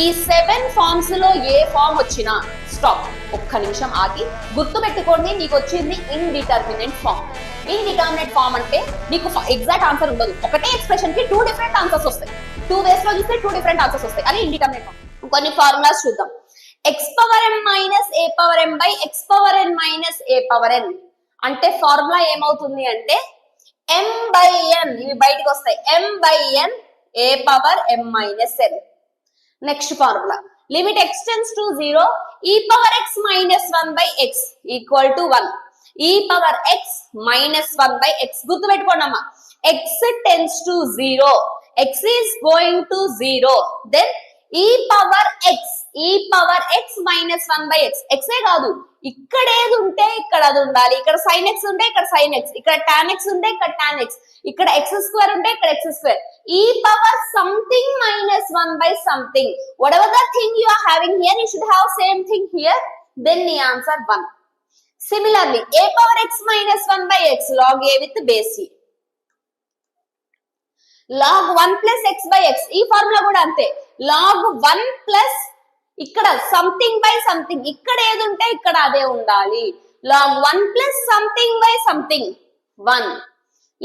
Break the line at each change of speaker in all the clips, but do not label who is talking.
ఈ 7 ఫార్మ్స్ లో ఏ ఫార్మ్ వచ్చినా స్టాప్, ఒక్క నిమిషం ఆగి గుర్తు పెట్టుకోండి. నీకు వచ్చింది ఇండిటర్మినెంట్ ఫార్మ్. ఇండిటర్మినెట్ ఫార్మ్ అంటే నీకు ఎగ్జాక్ట్ ఆన్సర్ ఉండదు. ఒకటే ఎక్స్ప్రెషన్ కి 2 డిఫరెంట్ ఆన్సర్స్ వస్తాయి. 2 వేస్ లో చూస్తే 2 డిఫరెంట్ ఆన్సర్స్ వస్తాయి. అది ఇండిటర్మినెట్ ఫార్మ్. కొన్ని ఫార్ములాస్ చూద్దాం. x power m minus a power m by x power n minus a power n అంటే ఫార్ములా ఏమవుతుంది అంటే m బై n, ఇవి బయటకు వస్తాయి, m by n a power m minus n. Next formula limit x tends to 0 e power x minus 1 by x equal to 1. e power x minus 1 by x గుర్తు పెట్టుకోండి అమ్మా. x tends to 0, x is going to 0, then e power x minus 1 by x. x ఏ కాదు, ఇక్కడ ఏది ఉంటే ఇక్కడ అది ఉండాలి. ఇక్కడ sin x ఉంటే ఇక్కడ sin x, ఇక్కడ tan x ఉంటే ఇక్కడ tan x, ఇక్కడ x స్క్వేర్ ఉంటే ఇక్కడ x square. e power something minus 1 by something, whatever the thing you are having here, you should have same thing here, then the answer 1. Similarly, a power x minus 1 by x log a with base e, log 1 plus x by x. ఈ formula కూడా అంతే, log 1 plus ఇక్కడ something by something, ఇక్కడ ఏది ఉంటే ఇక్కడ అదే ఉండాలి. log 1 plus something by something 1.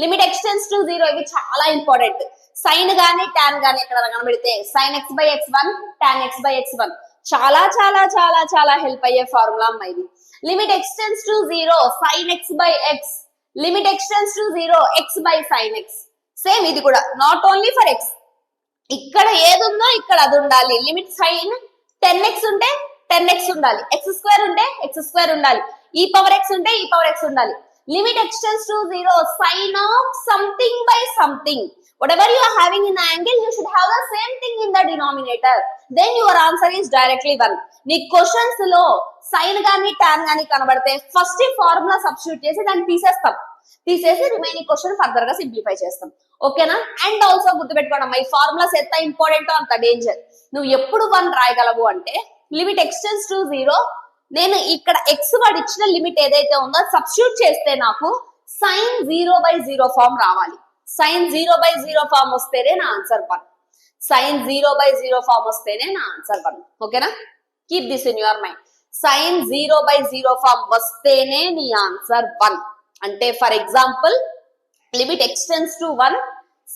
Limit x tends to 0, ఇవి చాలా ఇంపార్టెంట్. సైన్ గానీ టాన్ గానీ ఎక్కడ కనబడితే sin x by x1 tan x by x1 చాలా చాలా చాలా చాలా హెల్ప్ అయ్యే ఫార్ములా అమ్మా ఇది. Limit x tends to 0 sin x by x, limit x tends to 0 x by sin x. Same ఇది కూడా నాట్ ఓన్లీ ఫర్ x, ఇక్కడ ఏది ఉందో ఇక్కడ అది ఉండాలి. లిమిట్ సైన్ 10x ఉంటే 10x ఉండాలి, x స్క్వేర్ ఉంటే x స్క్వేర్ ఉండాలి, e పవర్ x ఉంటే e పవర్ x ఉండాలి. Limit x tends to 0 sin of something by something, whatever you are having in the angle, you should have the same thing in the denominator, then your answer is directly 1. నీ questions లో sign గానీ tan గానీ కనబడితే first formula substitute చేసి దాన్ని తీసేసి remaining question further గా simplify చేస్తాం. ఓకేనా? అండ్ ఆల్సో గుర్తుపెట్టుకోండి, ఈ ఫార్ములాస్ ఎంత ఇంపార్టెంట్ అంత డేంజర్. నువ్వు ఎప్పుడు 1 రాయగలవు అంటే లిమిట్ x టెన్స్ టు 0, నేను ఇక్కడ x వాడు ఇచ్చిన లిమిట్ ఏదైతే ఉందో సబ్స్టిట్యూట్ చేస్తే నాకు sin 0/0 ఫార్మ్ రావాలి. sin 0/0 ఫార్మ్ వస్తేనే నా ఆన్సర్ 1. sin 0/0 ఫార్మ్ వస్తేనే నా ఆన్సర్ 1. ఓకేనా? Keep this in your mind. sin 0/0 form వస్తేనే నీ ఆన్సర్ 1. అంటే for example limit x tends to 1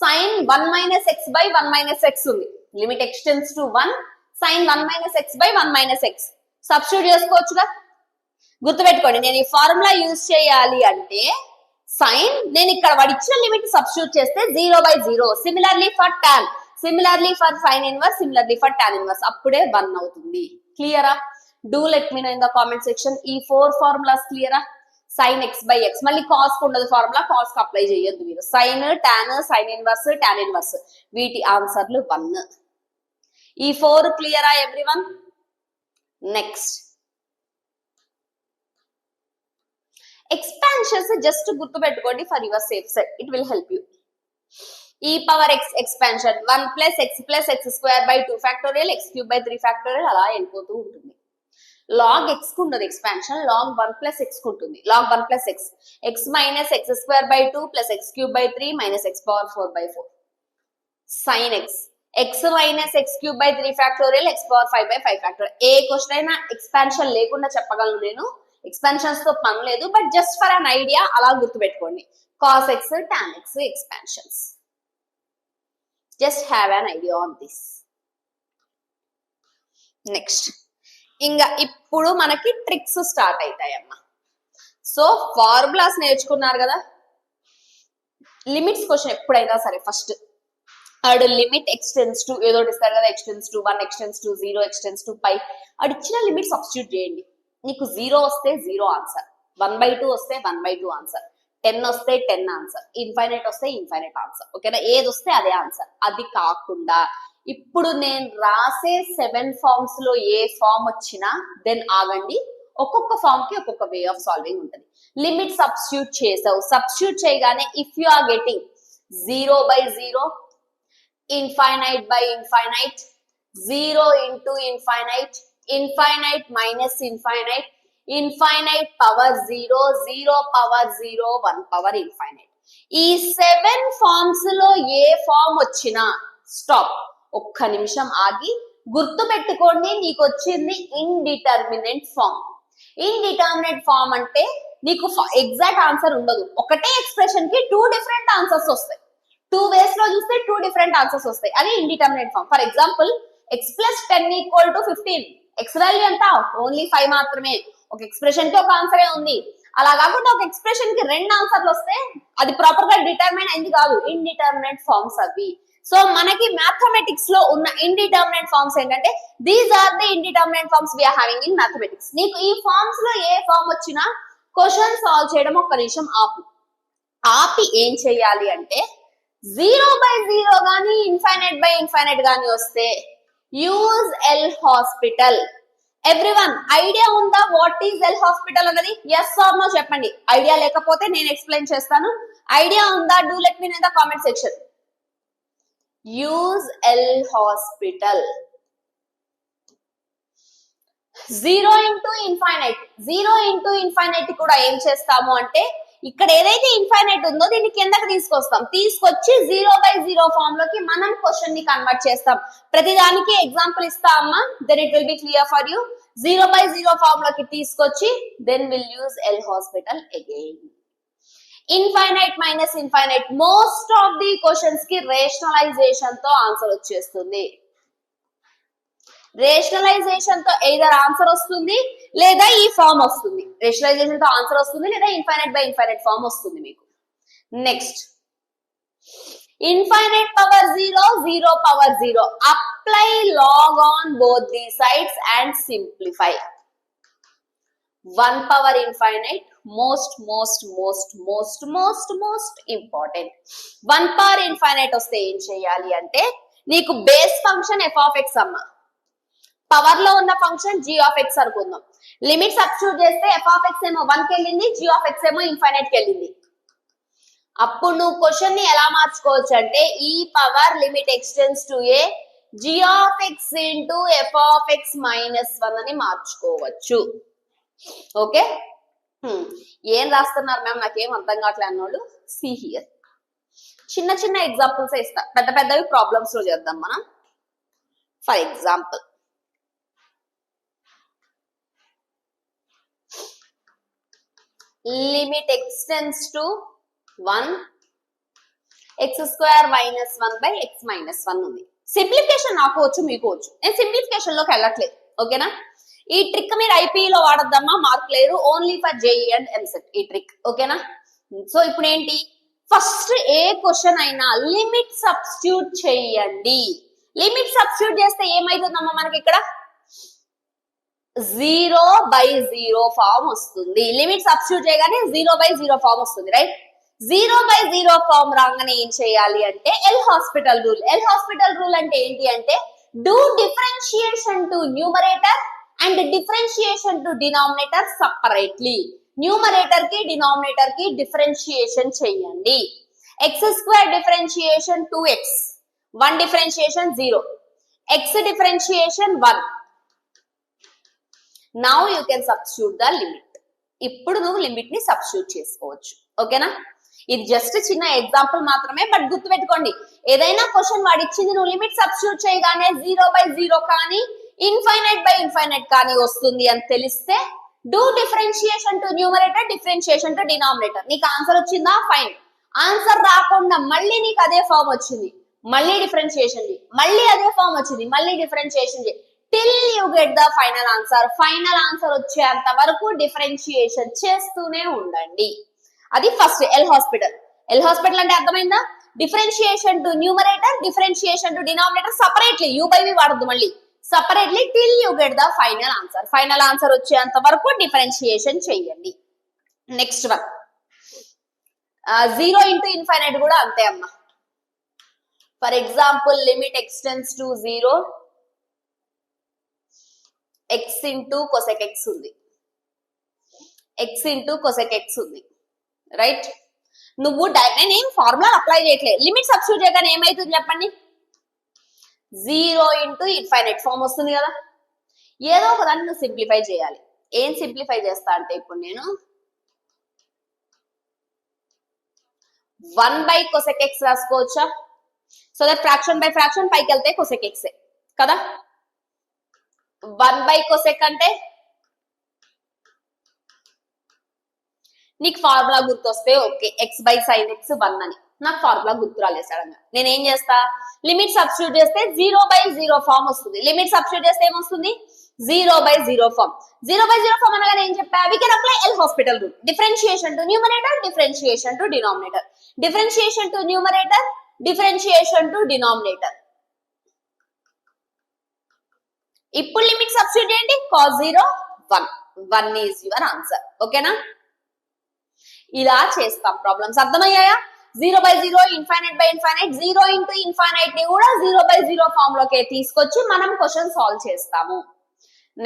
sin 1 minus x by 1 minus x ఉంది. Limit x tends to 1 sin 1 minus x by 1 minus x substitute చేసుకోవచ్చుగా. గుర్తుపెట్టుకోండి, నేను ఈ formula use చేయాలి అంటే సైన్, నేను ఇక్కడ వాడు ఇచ్చిన లిమిట్ సబ్స్టిట్యూట్ చేస్తే 0/0. Similarly for tan, similarly for sine inverse, similarly for tan inverse, అప్పుడే 1 అవుతుంది. క్లియరా? Do let me know in the comment section. ఈ 4 ఫార్ములాస్ క్లియరా? sin x by x, మళ్ళీ కాస్ ఉండదు ఫార్ములా, కాస్ కి అప్లై చేయొద్దు మీరు. Sine, tan, sine inverse, tan inverse, వీటి ఆన్సర్లు 1. ఈ 4 క్లియరా ఎవ్రీవన్? నెక్స్ట్ ఎక్స్పాన్షన్స్ జస్ట్ గుర్తు పెట్టుకోండి for your safe side, it will help you. e power x expansion 1 plus x square by 2 factorial, x cube by 3 factorial అలా వెళ్ళిపోతూ ఉంటుంది. log x కు ఉండదు ఎక్స్పాన్షన్, log 1 plus x కు ఉంటుంది. log 1 plus x, x minus x square by 2 plus x cube by 3 minus x power 4 by 4. sin x, x minus x cube by 3 factorial, x power 5 by 5 factorial. A question అయినా expansion లేకుండా చెప్పగలను నేను, expansions తో పని లేదు, but just for an idea అలా గుర్తుపెట్టుకోండి. cos x, tan x expansions, just have an idea on this. Next ఇంకా ఇప్పుడు మనకి ట్రిక్స్ స్టార్ట్ అవుతాయమ్మా. సో ఫార్ములాస్ నేర్చుకున్నారు కదా. లిమిట్స్ క్వశ్చన్ ఎప్పుడైనా సరే ఫస్ట్ ఆడు లిమిట్ x టెన్స్ టు ఏదో ఇస్తారు కదా, x tends to 1, x tends to 0, x tends to π, ఆడు ఇచ్చిన లిమిట్ సబ్స్టిట్యూట్ చేయండి. నీకు 0 వస్తే 0 ఆన్సర్, 1/2 వస్తే 1/2 ఆన్సర్, 10 వస్తే 10 ఆన్సర్, ఇన్ఫైనైట్ వస్తే ఇన్ఫైనైట్ ఆన్సర్. ఓకేనా? ఏది వస్తే అదే ఆన్సర్. అది కాకుండా ఇప్పుడు నేను రాసే 7 ఫార్మ్స్ లో ఏ ఫార్మ్ వచ్చినా దెన్ ఆగండి, ఒక్కొక్క ఫార్మ్ కి ఒక్కొక్క వే ఆఫ్ సాల్వింగ్ ఉంటుంది. లిమిట్ సబ్స్టిట్యూట్ చేసావు, సబ్స్టిట్యూట్ చేయగానే if you are getting 0/0, infinite by infinite, 0 into infinite, infinite minus infinite, infinite power 0, 0 power 0, 1 power infinite. ఈ 7 ఫార్మ్స్ లో ఏ ఫార్మ్ వచ్చినా స్టాప్, ఒక్క నిమిషం ఆగి గుర్తు పెట్టుకోండి, నీకు వచ్చింది ఇండిటర్మినెంట్ ఫామ్. ఇండిటర్మినెంట్ ఫామ్ అంటే నీకు ఎగ్జాక్ట్ ఆన్సర్ ఉండదు, ఒకటే ఎక్స్ప్రెషన్ కి 2 డిఫరెంట్ ఆన్సర్స్ వస్తాయి. 2 వేస్ లో చూస్తే 2 డిఫరెంట్ ఆన్సర్స్ వస్తాయి. అది indeterminate form. For example x + 10 = 15. x value ఎంత? ఓన్లీ 5 మాత్రమే. ఒక ఎక్స్ప్రెషన్ కి ఒక ఆన్సరే ఉంది. అలా కాకుండా ఒక ఎక్స్ప్రెషన్ కి 2 ఆన్సర్లు వస్తే అది ప్రాపర్ గా డిటర్మైన్ అయింది కాదు, ఇండిటర్మినెంట్ ఫార్మ్స్ అవి. సో మనకి మ్యాథమెటిక్స్ లో ఉన్న ఇండిటర్మినెంట్ ఫార్మ్స్ ఏంటంటే these are the indeterminate forms we are having in mathematics. నీకు ఈ ఫార్మ్స్ లో ఏ ఫార్మ్ వచ్చినా క్వశ్చన్ సాల్వ్ చేయడం ఒక్క నిమిషం ఆపి ఏం చేయాలి అంటే 0/0 గానీ ఇన్ఫైనైట్ గానీ వస్తే use L hospital. Everyone idea ఉందా వాట్ ఈజ్ ఎల్ హాస్పిటల్ అన్నది? ఎస్ ఆర్ నో చెప్పండి. ఐడియా లేకపోతే నేను ఎక్స్ప్లెయిన్ చేస్తాను. ఐడియా ఉందా? Do let me know in the comment section. Use L hospital. 0 × infinite కూడా ఏం చేస్తాము అంటే ఇక్కడ ఏదైతే ఇన్ఫైనైట్ ఉందో దీన్ని కిందకి తీసుకొచ్చి 0/0 ఫామ్ లోకి మనం క్వశ్చన్ ని కన్వర్ట్ చేస్తాం. ప్రతిదానికి ఎగ్జాంపుల్ ఇస్తా అమ్మా, then it will be clear for you. 0/0 form లోకి తీసుకొచ్చి then will use L hospital again. Infinite minus infinite most of the questions కి రేషనలైజేషన్ తో ఆన్సర్ వచ్చేస్తుంది. రేషనలైజేషన్ తో ఎయిదర్ ఆన్సర్ వస్తుంది లేదా ఈ ఫామ్ వస్తుంది. రేషనలైజేషన్ తో ఆన్సర్ వస్తుంది లేదా ఇన్ఫైనైట్ ఫామ్ వస్తుంది మీకు. Next infinite power 0 power 0. Apply log on both the sides and simplify. 1 power infinite most important. 1 power infinite వస్తే ఏం చేయాలి అంటే నీకు బేస్ ఫంక్షన్ f(x) అమ్మ, పవర్ లో ఉన్న ఫంక్షన్ g(x) అనుకుందాం. లిమిట్ సబ్స్టిట్యూట్ చేస్తే f(x) ఏమో 1 కి వెళ్ళింది, g(x) ఏమో ఇన్ఫైనైట్ కి వెళ్ళింది. అప్పుడు నువ్వు క్వశ్చన్ ని ఎలా మార్చుకోవచ్చు అంటే ఈ power limit extends to a g(x) × f(x-1) అని మార్చుకోవచ్చు. ఓకే, ఏం రాస్తున్నారు మ్యామ్ నాకేం అర్థం కావట్లే అన్నోళ్ళు సి హియర్. చిన్న ఎగ్జాంపుల్స్ ఇస్తా, పెద్దవి ప్రాబ్లమ్స్ లో చేద్దాం మనం. For example limit extends to 1 x² - 1/x-1 ఉంది. సింప్లిఫికేషన్ నాకు వచ్చు, మీకు వచ్చు. నేను సింప్లిఫికేషన్ లోకి వెళ్ళట్లేదు, ఓకేనా? ఈ ట్రిక్ మీరు ఐపీఈలో వాడద్దమ్మా, మార్క్ లేదు, only for JEE and EAMCET ఈ ట్రిక్, ఓకేనా? సో ఇప్పుడు ఏంటి, ఫస్ట్ ఏ క్వశ్చన్ అయినా లిమిట్ సబ్స్టిట్యూట్ చేయండి. లిమిట్ సబ్స్టిట్యూట్ చేస్తే ఏమైతుందమ్మా మనకి ఇక్కడ 0/0 ఫామ్ వస్తుంది. లిమిట్ సబ్స్టిట్యూట్ చేయగానే 0/0 ఫామ్ వస్తుంది, రైట్? 0/0 ఫామ్ రాగానే ఏం చేయాలి అంటే L hospital rule. L hospital rule అంటే ఏంటి అంటే do differentiation to numerator and differentiation to denominator separately. Numerator కి డినామినేటర్ కి డిఫరెన్షియేషన్ చేయండి. x² differentiation 2x, 1 differentiation 0, x differentiation 1. Now you can substitute the limit. ఇప్పుడు నువ్వు లిమిట్ ని substitute చేసుకోవచ్చు, ఓకేనా? ఇది జస్ట్ చిన్న ఎగ్జాంపుల్ మాత్రమే, బట్ గుర్తుపెట్టుకోండి ఏదైనా క్వశ్చన్ వాడు ఇచ్చింది నువ్వు లిమిట్ సబ్స్టిట్యూట్ చేయగానే 0/0 కానీ ఇన్ఫైనైట్ కానీ వస్తుంది అని తెలిస్తే do differentiation to numerator, differentiation to denominator. నీకు ఆన్సర్ వచ్చిందా? ఫైన్. ఆన్సర్ రాకుండా మళ్ళీ నీకు అదే ఫామ్ వచ్చింది, మళ్ళీ డిఫరెన్షియేషన్ చేయి, మళ్ళీ అదే ఫామ్ వచ్చింది, మళ్ళీ డిఫరెన్షియేషన్ చేయి, till you get the final answer. Final answer వచ్చేంత వరకు డిఫరెన్షియేషన్ చేస్తూనే ఉండండి. అది first L hospital. L hospital అంటే అర్థమైందా? Differentiation to numerator, differentiation to denominator separately, u/v వాడద్దు, మళ్ళీ separately till you get the final answer. Final answer వచ్చేంత వరకు డిఫరెన్షియేషన్ చేయండి. నెక్స్ట్ వన్ 0 × కూడా అంతే అమ్మా. For example limit extends to 0 x × cosec x ఉంది, x × cosec x ఉంది, right? నువ్వు నేనేం ఫార్ములా అప్లై చేయట్లేదు, లిమిట్ సబ్స్టిట్యూట్ చేయగానే ఏమైతుంది చెప్పండి? 0 × ఫామ్ వస్తుంది కదా. ఏదో ఒక దాన్ని నువ్వు సింప్లిఫై చేయాలి. ఏం సింప్లిఫై చేస్తా అంటే ఇప్పుడు నేను 1/cosec x రాసుకోవచ్చా? So that fraction by fraction పైకి వెళ్తే cosec x కదా. 1 / cosec అంటే నీకు ఫార్ములా గుర్తొస్తే ఓకే, x/sin x 1 అని. నాకు ఫార్ములా గుర్తు రాలేదు సడన్ గా. నేనేం చేస్తా, లిమిట్ సబ్స్టిట్యూట్ చేస్తే 0/0 ఫార్మ్ వస్తుంది. లిమిట్ సబ్స్టిట్యూట్ చేస్తే ఏమొస్తుంది, 0/0 ఫార్మ్. 0/0 ఫార్మ్ అనగానే ఏం చెప్పా, we can apply L hospital rule. Differentiation to numerator, differentiation to denominator. Differentiation to numerator, differentiation to denominator. ఇప్పుడు లిమిట్ సబ్స్టిట్యూట్ చేయండి, cos 0 1. 1 is your answer. ఓకేనా? ఇలా చేస్తాం ప్రాబ్లమ్స్. అర్థమయ్యాయా? 0/0, infinite by infinite, 0 into infinite ని కూడా 0/0 ఫామ్ లోకి తీసుకొచ్చి మనం క్వశ్చన్ సాల్వ్ చేస్తాము.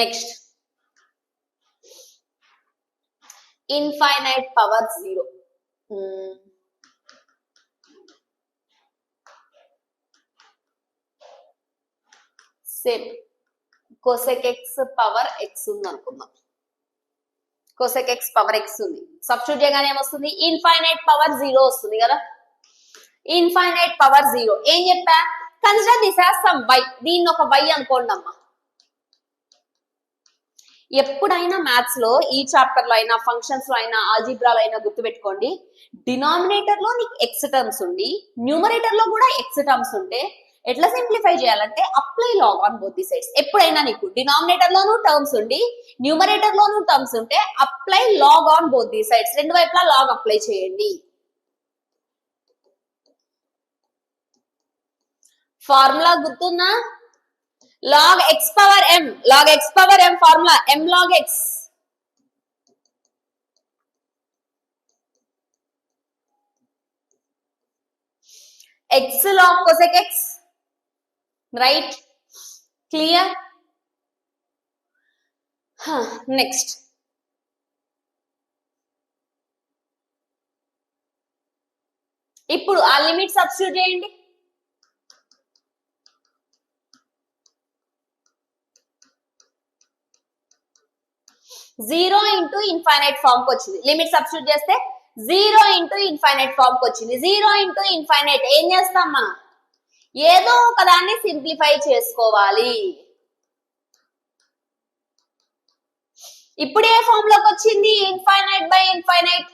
Next, infinite power 0. Same cosec x power x ఉంది అనుకుందాం. cosec x పవర్ x ఉంది. సబ్స్టిట్యూట్ చేయగానే ఏమొస్తుంది, ఇన్ఫైనైట్ పవర్ 0 వస్తుంది కదా. ఇన్ఫైనైట్ పవర్ 0 ఏం చెప్పా, consider this as some y. దీన్ని ఒక y అనుకోండి అమ్మా. ఎప్పుడైనా మ్యాథ్స్ లో, ఈ చాప్టర్ లో అయినా, ఫంక్షన్స్ లో అయినా, ఆల్జీబ్రాలో అయినా గుర్తుపెట్టుకోండి, డినామినేటర్ లో నీకు x టర్మ్స్ ఉండి న్యూమరేటర్ లో కూడా x టర్మ్స్ ఉంటే ఎట్లా సింప్లిఫై చేయాలంటే apply log on both the sides. ఎప్పుడైనా నీకు డినామినేటర్ లోనూ టర్మ్స్ ఉండి న్యూమరేటర్ లోనూ టర్మ్స్ ఉంటే apply log on both the sides. రెండు వైపులా లాగ్ అప్లై చేయండి. ఫార్ములా గుర్తుందా, log x power m. log x power m formula m log x. x log cosec x. Right? Clear? Next. ఇప్పుడు ఆ limit substitute చేయండి. Zero into infinite form కి వచ్చింది. Limit substitute చేస్తే 0 ఇంటూ ఇన్ఫైనైట్ ఫామ్ కి వచ్చింది. 0 into infinite ఏం చేస్తాం మనం, ఏదో ఒక దాన్ని సింప్లిఫై చేసుకోవాలి. ఇప్పుడు ఏ ఫామ్ లోకి వచ్చింది, infinite by infinite.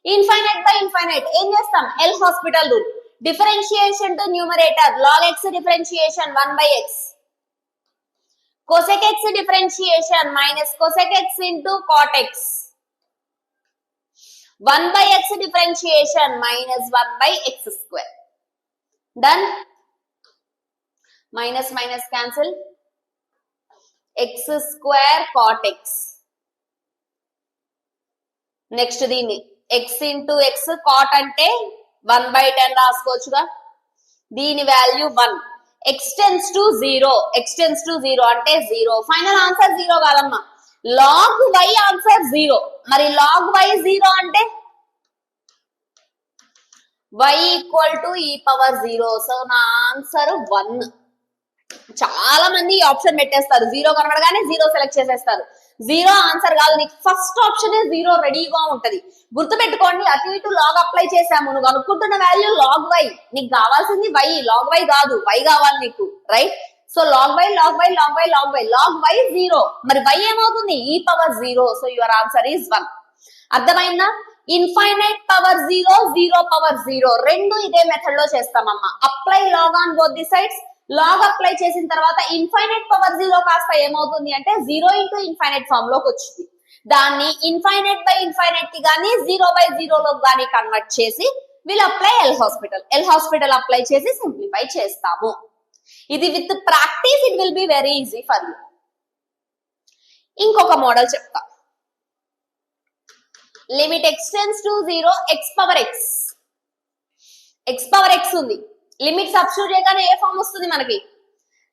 Infinite by infinite ఏం చేస్తాం, L hospital rule. Differentiation to numerator, log x differentiation 1/x. cosec x differentiation minus cosec x into cot x. 1/x differentiation minus 1/x square. Done? Minus minus cancel. x square cot x. Next దీన్ని x into x cot అంటే 1/10 రాసుకోవచ్చుగా. దీని value 1. x tends to 0. x tends to 0 అంటే 0. Final answer 0 కాదమ్మా. log y answer 0. మరి log y 0 అంటే y equal to e power 0. So నా answer 1. చాలా మంది ఈ ఆప్షన్ పెట్టేస్తారు, 0 కనబడగానే 0 సెలెక్ట్ చేసేస్తారు. 0 ఆన్సర్ కాదు, నీకు ఫస్ట్ ఆప్షన్ 0 రెడీగా ఉంటది. గుర్తుపెట్టుకోండి, అటు ఇటు లాగ్ అప్లై చేసాము. నువ్వు అనుకుంటున్న వాల్యూ log y, నీకు కావాల్సింది y. log y కాదు, y కావాలి నీకు, right? So log y log y log y log y log y 0. మరి y ఏమవుతుంది, e power 0. So your answer is 1. అర్థమైందా? ఇన్ఫైనైట్ పవర్ 0, 0 పవర్ 0 రెండు ఇదే మెథడ్ లో చేస్తామమ్మా. Apply log on both the sides. Log apply చేసిన తర్వాత infinite power 0 కాస్త ఏమవుతుంది అంటే 0 ఇంటూ ఇన్ఫైనైట్ ఫామ్ లోకి వచ్చింది. దాన్ని ఇన్ఫైనైట్ బై ఇన్ఫైనైట్ కి గానీ 0/0 లో గానీ కన్వర్ట్ చేసి will apply L hospital. L hospital apply చేసి సింప్లిఫై చేస్తాము. ఇది with practice it will be very easy for you. ఇంకొక మోడల్ చెప్తా. Limit x tends to 0, x power x. x power x ఉంది. లిమిట్ సబ్స్టిట్యూట్ చేయగానే ఏ form వస్తుంది మనకి,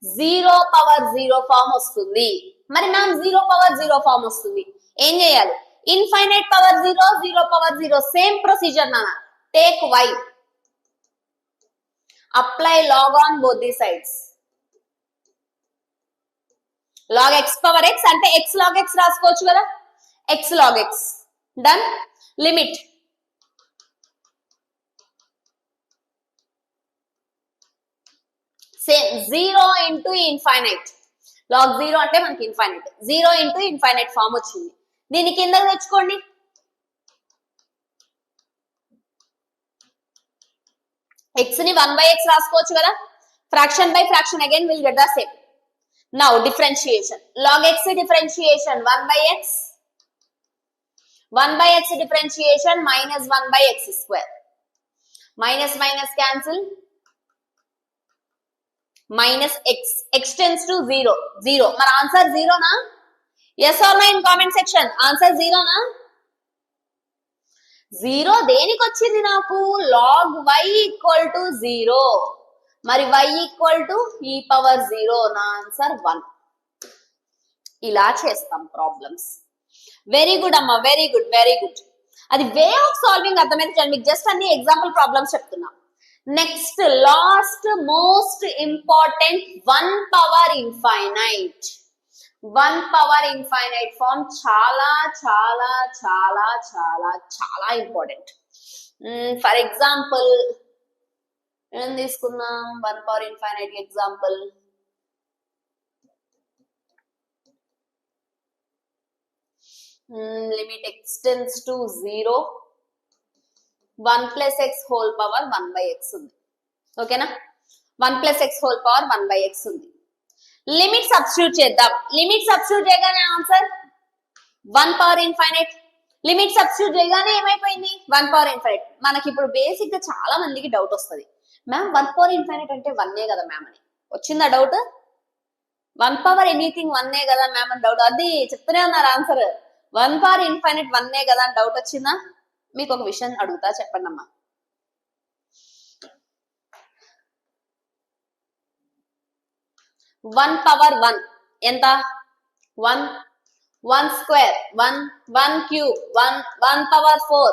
0/0 ఫామ్ వస్తుంది. మరి మ్యామ్ 0/0 ఫామ్ వస్తుంది, ఏం చేయాలి, ఇన్ఫైనైట్ పవర్ 0, 0/0 సేమ్ ప్రొసీజర్ నాన్న. Take y, apply log on both the sides. log x power x అంటే x log x రాసుకోవచ్చు కదా, x log x. Done. Limit same 0 into infinite. Log 0 అంటే మనకి ఇన్ఫైనైట్, 0 ఇంటూ ఇన్ఫైనైట్ ఫామ్ వచ్చింది. దీని కిందకి తెచ్చుకోండి. x ని 1/x రాసుకోవచ్చు కదా. Fraction by fraction again will get the same. Now differentiation, log x differentiation 1/x, 1/x differentiation minus 1/x square, minus minus cancel, minus x, x tends to 0, 0. మరి answer 0 నా? yes or no in comment section. Answer 0 నా? 0 దేనికి వచ్చింది నాకు? log y equal to 0. మరి y equal to e power 0. నా answer 1. ఇలా చేస్తాం ప్రాబ్లమ్స్. వెరీ గుడ్ అమ్మా, వెరీ గుడ్, వెరీ గుడ్. అది వే ఆఫ్ సాల్వింగ్ అర్థమైతే మీకు జస్ట్ అన్ని ఎగ్జాంపుల్ ప్రాబ్లమ్స్ చెప్తున్నా. Next last most important 1 power infinite. 1 power infinite form చాలా చాలా చాలా చాలా చాలా ఇంపార్టెంట్. ఫర్ ఎగ్జాంపుల్ ఏం తీసుకుందాం? 1 power infinite example. Limit x tends to 0, 1 plus x whole power 1/x ఉంది. ఓకేనా? 1 plus x whole power 1/x ఉంది. లిమిట్ సబ్స్టిట్యూట్ చేద్దాం. లిమిట్ సబ్స్టిట్యూట్ చేయగానే answer 1 power infinite. Limit substitute చేయగానే ఏమైపోయింది? 1 పవర్ ఇన్ఫైనైట్. మనకి ఇప్పుడు బేసిక్ గా చాలా మందికి డౌట్ వస్తుంది, మ్యామ్ 1 పవర్ ఇన్ఫైనైట్ అంటే 1 కదా మ్యామ్ అని. వచ్చిందా డౌట్? 1 పవర్ ఎనీథింగ్ 1 కదా మ్యామ్ అని డౌట్. అది చెప్తూనే ఉన్నారు ఆన్సర్. 1 పవర్ ఇన్ఫైనైట్ 1 కదా అని డౌట్ వచ్చిందా? మీకు ఒక విషయం అడుగుతా, చెప్పండి అమ్మా. 1 పవర్ 1 ఎంత? 1, 1 స్క్వేర్, 1 క్యూబ్, 1 పవర్ 4,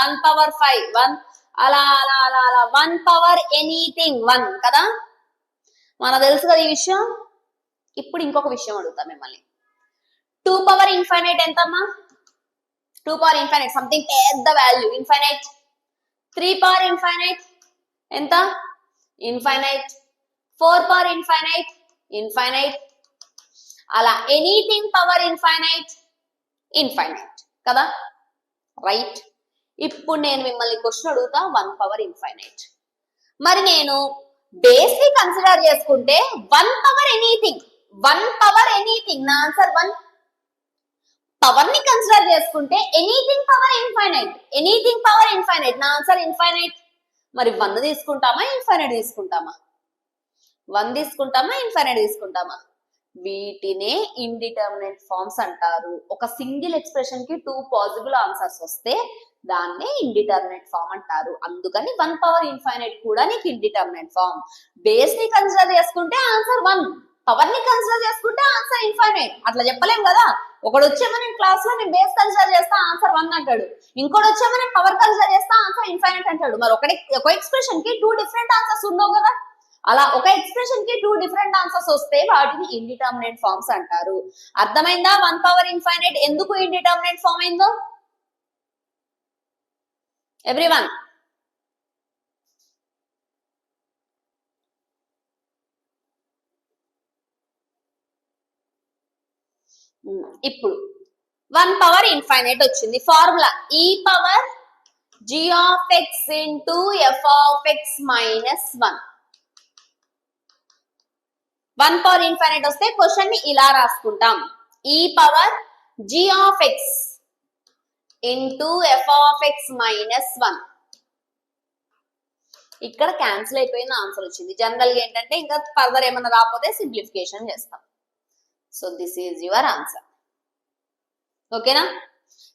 1 పవర్ 5, 1 అలా అలా అలా అలా 1 పవర్ ఎనీథింగ్ 1 కదా. మనకు తెలుసు కదా ఈ విషయం. ఇప్పుడు ఇంకొక విషయం అడుగుతా మిమ్మల్ని. 2 పవర్ ఇన్ఫైనైట్ ఎంతమ్మా? 2 పవర్ ఇన్ఫైనైట్ సంథింగ్ పెద్ద వాల్యూ ఇన్ఫైనైట్. 3 పవర్ ఇన్ఫైనైట్ ఎంత? ఇన్ఫైనైట్. 4 power infinite infinite. అలా ఎనీథింగ్ పవర్ ఇన్ఫైనైట్ ఇన్ఫైనైట్ కదా, రైట్? ఇప్పుడు నేను మిమ్మల్ని క్వశ్చన్ అడుగుతా, 1 పవర్ ఇన్ఫైనైట్. మరి నేను బేస్ ని కన్సిడర్ చేసుకుంటే 1 పవర్ ఎనీథింగ్, 1 పవర్ ఎనీథింగ్, నా ఆన్సర్ 1. పవర్ ని కన్సిడర్ చేసుకుంటే anything power infinite, anything power infinite, నా ఆన్సర్ ఇన్ఫైనైట్. మరి 1 తీసుకుంటామా ఇన్ఫైనైట్ తీసుకుంటామా? 1 తీసుకుంటామా ఇన్ఫైనైట్ తీసుకుంటామా? వీటినే ఇండిటర్మినేట్ ఫార్మ్స్ అంటారు. ఒక సింగిల్ ఎక్స్ప్రెషన్ కి 2 పాసిబుల్ ఆన్సర్స్ వస్తే దాన్నే ఇండిటర్మినేట్ ఫార్మ్ అంటారు. అందుకని 1 పవర్ ఇన్ఫైనైట్ కూడా నీకు ఇండిటర్మినేట్ ఫార్మ్. బేస్ ని కన్సిడర్ చేసుకుంటే ఆన్సర్ 1, పవర్ ని కన్సిడర్ చేసుకుంటే ఆన్సర్ ఇన్ఫైనైట్. అట్లా చెప్పలేం కదా. ఒకడు వచ్చేమో నేను క్లాస్ లో నేను బేస్ కన్సిడర్ చేస్తా ఆన్సర్ 1 అంటాడు, ఇంకోటి వచ్చేమో నేను పవర్ కన్సిడర్ చేస్తా ఆన్సర్ ఇన్ఫైనైట్ అంటాడు. మరి ఒక ఎక్స్ప్రెషన్ కి 2 డిఫరెంట్ ఆన్సర్స్ ఉండవు కదా. అలా ఒక ఎక్స్ప్రెషన్ కి 2 డిఫరెంట్ ఆన్సర్స్ వస్తే వాటిని ఇండిటర్మినేట్ ఫార్మ్స్ అంటారు. అర్థమైందా 1 పవర్ ఇన్ఫైనైట్ ఎందుకు ఇండిటర్మినేట్ ఫార్మ్ అయిందో? ఎవ్రీవన్ ఇప్పుడు 1 పవర్ ఇన్ఫైనైట్ వచ్చింది. Formula e power g of x into f of x minus 1. 1 power infinite వస్తే క్వశ్చన్ ని ఇలా రాసుకుంటాం, e power g of x into f of x minus 1. ఇక్కడ cancel అయిపోయిన ఆన్సర్ వచ్చింది. జనరల్ గా ఏంటంటే ఇంకా ఫర్దర్ ఏమైనా రాకపోతే సింప్లిఫికేషన్ చేస్తాం. So this is your answer. ఓకేనా?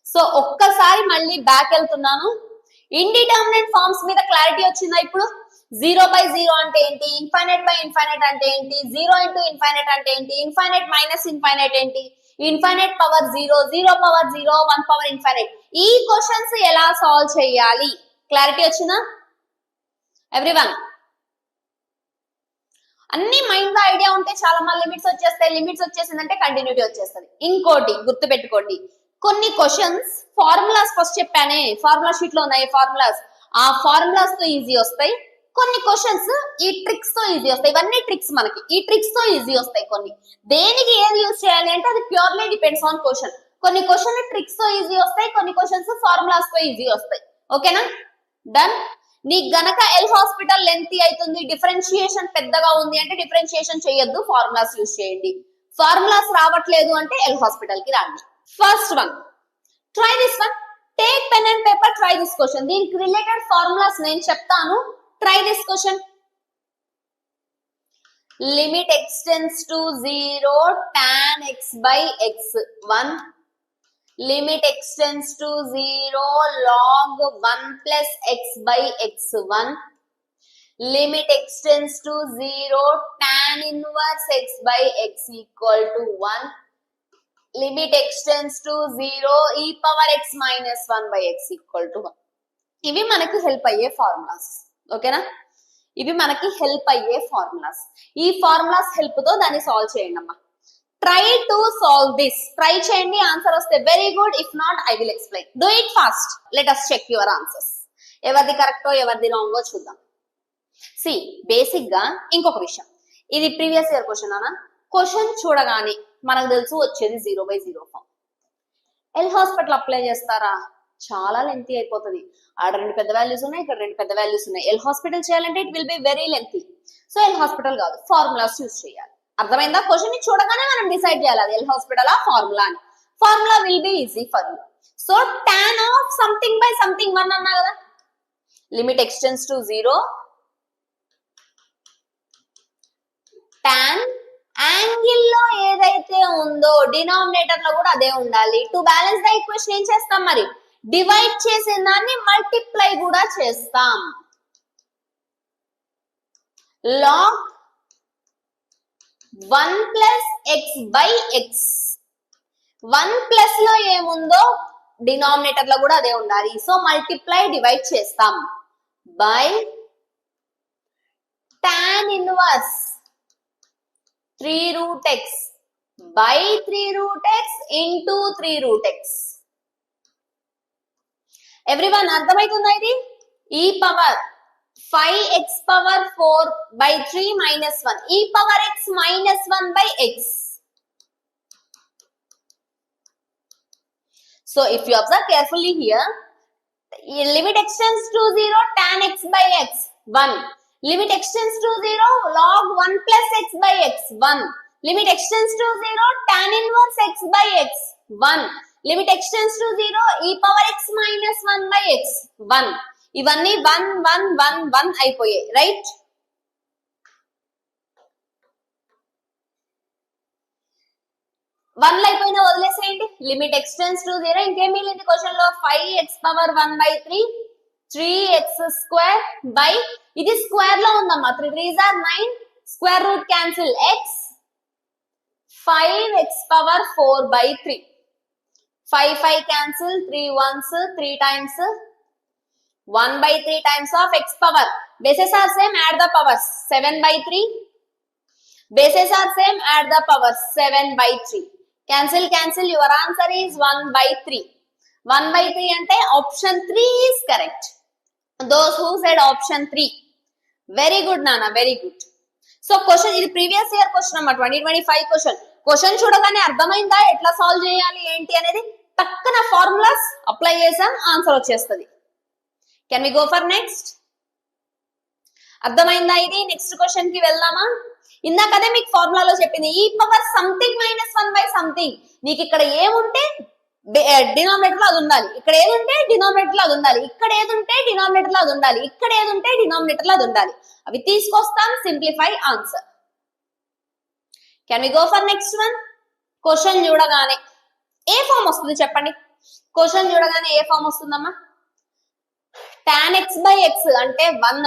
సో ఒక్కసారి మళ్ళీ బ్యాక్ వెళ్తున్నాను. ఇండిటర్మినేట్ ఫార్మ్స్ మీద క్లారిటీ వచ్చిందా? ఇప్పుడు 0/0 అంటే ఏంటి, ఇన్ఫైనైట్ బై ఇన్ఫైనైట్ అంటే ఏంటి, 0 ఇంటూ ఇన్ఫైనైట్ అంటే ఏంటి, ఇన్ఫైనైట్ మైనస్ ఇన్ఫైనైట్ ఏంటి, infinite power 0, 0 power 0, 1 power infinite, ఈ క్వశ్చన్స్ ఎలా సాల్వ్ చేయాలి క్లారిటీ వచ్చిందా ఎవ్రీవన్? అన్ని మైండ్ లో ఐడియా ఉంటే చాలా మంది లిమిట్స్ వచ్చేస్తాయి. లిమిట్స్ వచ్చేసిందంటే కంటిన్యూటీ వచ్చేస్తుంది. ఇంకోటి గుర్తు పెట్టుకోండి, కొన్ని క్వశ్చన్స్ ఫార్ములాస్ ఫస్ట్ చెప్పానే, ఫార్ములా షీట్ లో ఉన్నాయి ఫార్ములాస్, ఆ ఫార్ములాస్ తో ఈజీ వస్తాయి. కొన్ని క్వశ్చన్స్ ఈ ట్రిక్స్ తో ఈజీ వస్తాయి. ఇవన్నీ ట్రిక్స్ మనకి, ఈ ట్రిక్స్ తో ఈజీ వస్తాయి. కొన్ని దేనికి ఏది యూజ్ చేయాలి అంటే అది ప్యూర్లీ డిపెండ్స్ ఆన్ క్వశ్చన్. కొన్ని క్వశ్చన్ ట్రిక్స్ తో ఈజీ వస్తాయి, కొన్ని క్వశ్చన్స్ ఫార్ములాస్ తో ఈజీ వస్తాయి. ఓకేనా, డన్. నీకు గనక ఎల్ హాస్పిటల్ లెంతీ అవుతుంది, డిఫరెన్షియేషన్ పెద్దగా ఉంది అంటే డిఫరెన్షియేషన్ చేయొద్దు, ఫార్ములాస్ యూజ్ చేయండి. ఫార్ములాస్ రావట్లేదు అంటే ఎల్ హాస్పిటల్ కి రండి. First one, try this one. Take pen and paper, try this question. దీనికి రిలేటెడ్ ఫార్ములాస్ నేను చెప్తాను, try this question. Limit x tends to 0 tan x by x1. Limit x tends to 0 log 1 plus x by x1. Limit x tends to 0 tan inverse x by x equal to 1. Limit x tends to 0 e power x minus 1 by x equal to 1. ఇవి మనకి help అయ్యే formulas. ఓకేనా, ఇవి మనకి help అయ్యే formulas. ఈ formulas help తో దాన్ని సాల్వ్ చేయండి అమ్మా. Try to solve this. Try చేయండి, ఆన్సర్ వస్తే very good, if not I will explain. Do it fast. Let us check your answers. ఎవరిది కరెక్టో ఎవరిది రాంగో చూద్దాం. సి, బేసిక్ గా ఇంకొక విషయం, ఇది ప్రీవియస్ ఇయర్ క్వశ్చన్ అనా. క్వశ్చన్ చూడగానే మనకు తెలుసు వచ్చేది 0/0 ఫామ్. ఎల్ హాస్పిటల్ అప్లై చేస్తారా, చాలా లెంతీ అయిపోతుంది. ఆడ 2 పెద్ద వాల్యూస్ ఉన్నాయి, ఇక్కడ 2 పెద్ద వాల్యూస్ ఉన్నాయి. ఎల్ హాస్పిటల్ చేయాలంటే it will be very lengthy. So L hospital కాదు, ఫార్ములాస్ యూజ్ చేయాలి. అర్థమైందా? క్వశ్చన్ ని చూడగానే మనం డిసైడ్ చేయాలి అది ఎల్ హాస్పిటల్ ఆ ఫార్ములా అని. Formula will be easy for you. So tan of something by something 1 అన్నా కదా. Limit x tends to 0 tan angle లో ఏదైతే ఉందో డినామినేటర్ లో కూడా అదే ఉండాలి. టు బ్యాలెన్స్ ద ఈక్వేషన్ ఏం చేస్తాం మరి, డివైడ్ చేసే దాన్ని మల్టిప్లై కూడా చేస్తాం. log 1 plus x by x. 1 plus లో ఏముందో డినామినేటర్ లో కూడా అదే ఉండాలి. సో మల్టిప్లై డివైడ్ చేస్తాం by tan inverse 3 root x by 3 root x into 3 root x. Everyone అర్థమవుతుందా? ఇది e power 5x power 4 by 3 minus 1. e power x minus 1 by x. So if you observe carefully here, limit x tends to 0 tan x by x 1. Limit x tends to 0 log 1 plus x by x 1. Limit x tends to 0 tan inverse x by x 1. Limit x tends to 0 e power x minus 1 by x 1. ఇవన్నీ 1 1 1 1 అయిపోయాయి, right? One అయిపోయినా వదిలేసేయండి. Limit x tends to 0, ఇంకేం మిగిలింది question లో 5x power 1 by 3 3x square by, ఇది square లో ఉందమ్మా, 3 3s are 9, square root cancel x 5x power 4 by 3, 5 5 cancel, 3 ones 3 times 1 by 3 times of x power. Bases are same, add the powers. 7 by 3. Bases are same, add the powers. 7 by 3. Cancel, cancel. Your answer is 1 by 3. 1 by 3 ante option 3 is correct. Those who said option 3. Very good, Nana. Very good. So question, ఇది previous year question అమ్మా, 2025 question. Question చూడగానే అర్థమైందా ఎట్లా solve చేయాలి ఏంటి అనేది? టక్కన formulas apply చేసాం, ఆన్సర్ వచ్చేస్తుంది. Can we go for next? అర్థమైందా ఇది? నెక్స్ట్ క్వశ్చన్ కి వెళ్దామా? ఇందాకదే మీకు ఫార్ములాలో చెప్పింది ఈ power something minus 1 by something. నీకు ఇక్కడ ఏముంటే డినామినేటర్ లో అది ఉండాలి, ఇక్కడ ఏది ఉంటే డినామినేటర్ లో అది ఉండాలి, ఇక్కడ ఏది ఉంటే డినామినేటర్ లో అది ఉండాలి, ఇక్కడ ఏది ఉంటే డినామినేటర్ లో అది ఉండాలి. అవి తీసుకొస్తాం, simplify answer. Can we go for next one? Question చూడగానే ఏ ఫామ్ వస్తుంది చెప్పండి? క్వశ్చన్ చూడగానే ఏ ఫామ్ వస్తుందమ్మా? tan x by x అంటే 1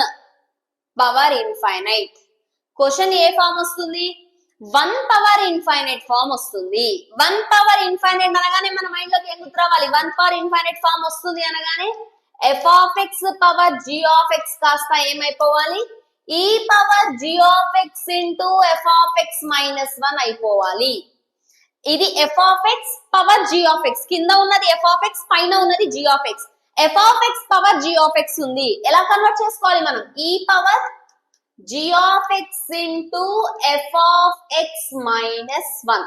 పవర్ ఇన్ఫైనైట్. క్వశ్చన్ ఏ ఫామ్ వస్తుంది? 1 పవర్ ఇన్ఫైనైట్ ఫామ్ వస్తుంది. 1 పవర్ ఇన్ఫైనైట్ అనగానే మన మైండ్ లోకి ఏం గుర్తు రావాలి? 1 పవర్ ఇన్ఫైనైట్ ఫామ్ వస్తుంది అనగానే f of x power g of x కాస్త ఏమైపోవాలి? e power g of x into f of x minus 1 అయిపోవాలి. ఇది f of x power g of x, కింద ఉన్నది f of x, పైన ఉన్నది g of x. F of x power g of x ఉంది. ఎలా కన్వర్ట్ చేసుకోవాలి మనం? ఈ power g of x into f of x minus 1.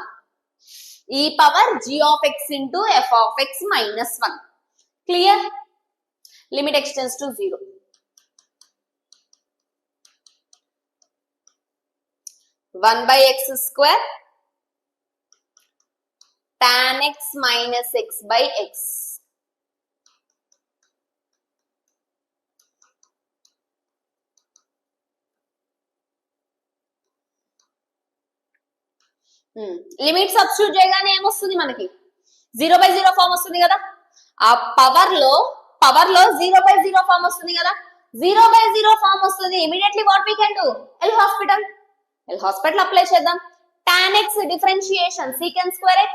ఈ power g of x into f of x minus 1. Clear? Limit extends to 0. 1 by x square tan x minus x by x. Limit substitute చేయగానే ఏమొస్తుంది మనకి? 0/0 form వస్తుంది కదా. ఆ power లో 0/0 form వస్తుంది కదా. 0/0 ఫామ్ వస్తుంది. Immediately what we can do? L hospital apply చేద్దాం. tan x differentiation secant square x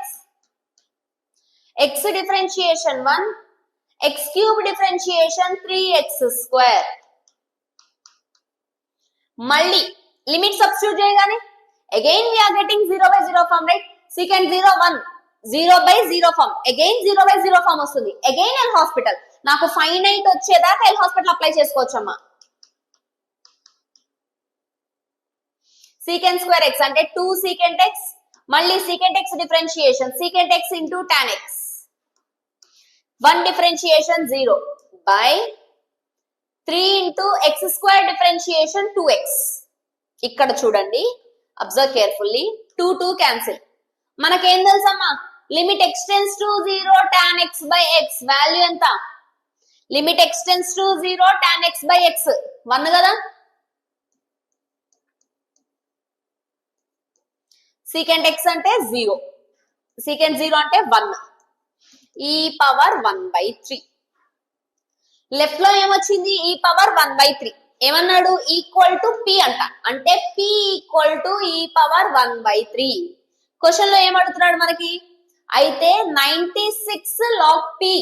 differentiation 1, x cube differentiation 3x square. మళ్ళీ లిమిట్ సబ్స్టిట్యూట్ చేయగానే again we are getting 0/0 form, right? secant 0 1 0/0 form, again 0/0 form వస్తుంది. again L hospital. నాకు finite వచ్చేదాకా L hospital apply చేసుకోవచ్చమ్మా. secant square x అంటే 2 secant x, మళ్ళీ secant x differentiation secant x into tan x, 1 differentiation 0 by 3 into x square differentiation 2x. ఇక్కడ చూడండి, observe carefully, 2 2 cancel. మనకేం తెలుసమ్మా? Limit extends to 0 tan x by x value ఎంత? Limit extends to 0 tan x by x 1 కదా. secant x అంటే 0, secant 0 అంటే 1, ఈ power 1/3. Left లో ఏమొచ్చింది? ఈ పవర్ 1/3. ఏమన్నాడు? ఈక్వల్ టు పి అంట, అంటే పి ఈక్వల్ టు ఈ పవర్ 1/3. క్వశ్చన్ లో ఏమడుగుతున్నాడు మనకి? అయితే 96 log p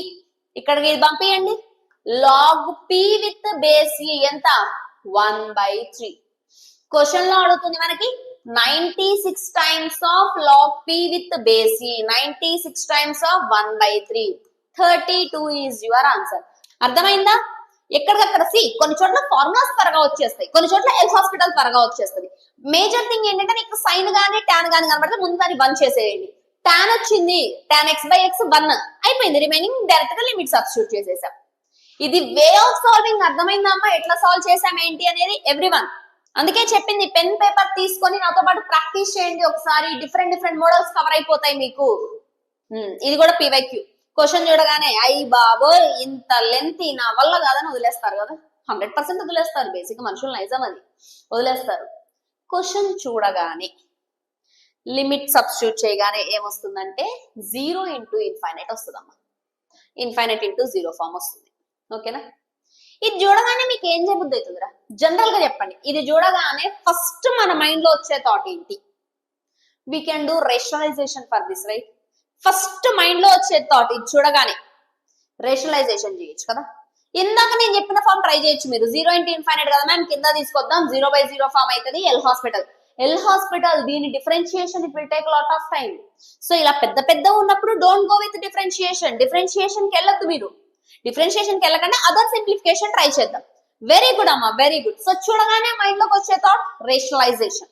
ఇక్కడికి పంపియండి. log p with base e ఎంత? 1/3. క్వశ్చన్ లో అడుగుతుంది మనకి 96 times of log p with base e, 96 times of 1/3, 32 is your answer. అర్థమైందా? ఎక్కడికక్కడ సి కొన్ని చోట్ల ఫార్ములాస్ త్వరగా వచ్చేస్తాయి, కొన్ని చోట్ల ఎల్ హాస్పిటల్ త్వరగా వచ్చేస్తుంది. మేజర్ థింగ్ ఏంటంటే నీకు సైన్ గానీ టాన్ గానీ కనబడితే ముందు దాన్ని బంద్ చేసేయండి. టాన్ వచ్చింది, tan x by x 1 అయిపోయింది. రిమైనింగ్ డైరెక్ట్ గా లిమిట్ సబ్స్టిట్యూట్ చేసేసాం. ఇది వే ఆఫ్ సాల్వింగ్. అర్థమైందమ్మా ఎట్లా సాల్వ్ చేసాం ఏంటి అనేది ఎవ్రీవన్? అందుకే చెప్పింది, పెన్ పేపర్ తీసుకొని నాతో పాటు ప్రాక్టీస్ చేయండి ఒకసారి. డిఫరెంట్ మోడల్స్ కవర్ అయిపోతాయి మీకు. ఇది కూడా PYQ. క్వశ్చన్ చూడగానే అయ్యి బాబోయ్ ఇంత లెంత్ నా వల్ల కాదని వదిలేస్తారు కదా. 100% వదిలేస్తారు. బేసిక్ మనుషులు నైజం అది, వదిలేస్తారు. క్వశ్చన్ చూడగానే లిమిట్ సబ్స్టిట్యూట్ చేయగానే ఏమొస్తుందంటే 0 into ఇన్ఫైనైట్ వస్తుందమ్మా. ఇన్ఫైనైట్ ఇంటూ 0 ఫామ్ వస్తుంది. ఓకేనా? ఇది చూడగానే మీకు ఏం చేయబుద్ధి అవుతుందిరా? జనరల్ గా చెప్పండి. ఇది చూడగానే ఫస్ట్ మన మైండ్ లో వచ్చే థాట్ ఏంటి? We can do rationalization for this, right? First mind లో వచ్చే థాట్ ఇది చూడగానే రేషనలైజేషన్ చేయొచ్చు కదా. ఇందాక నేను చెప్పిన ఫామ్ ట్రై చేయొచ్చు మీరు. 0 into ఇన్ఫైనైట్ కదా మ్యామ్, కింద తీసుకొద్దాం, 0/0 ఫామ్ అవుతుంది. ఎల్ హాస్పిటల్ దీని differentiation it will take lot of time. So ఇలా పెద్ద ఉన్నప్పుడు డోంట్ గో విత్ డిఫరెన్షియేషన్ కి వెళ్ళొద్దు మీరు. డిఫరెన్షియేషన్ కి వెళ్ళకుండా అదర్ సింప్లిఫికేషన్ ట్రై చేద్దాం. వెరీ గుడ్ అమ్మా, వెరీ గుడ్. సో చూడగానే మైండ్ లోకి వచ్చే థాట్ రేషనలైజేషన్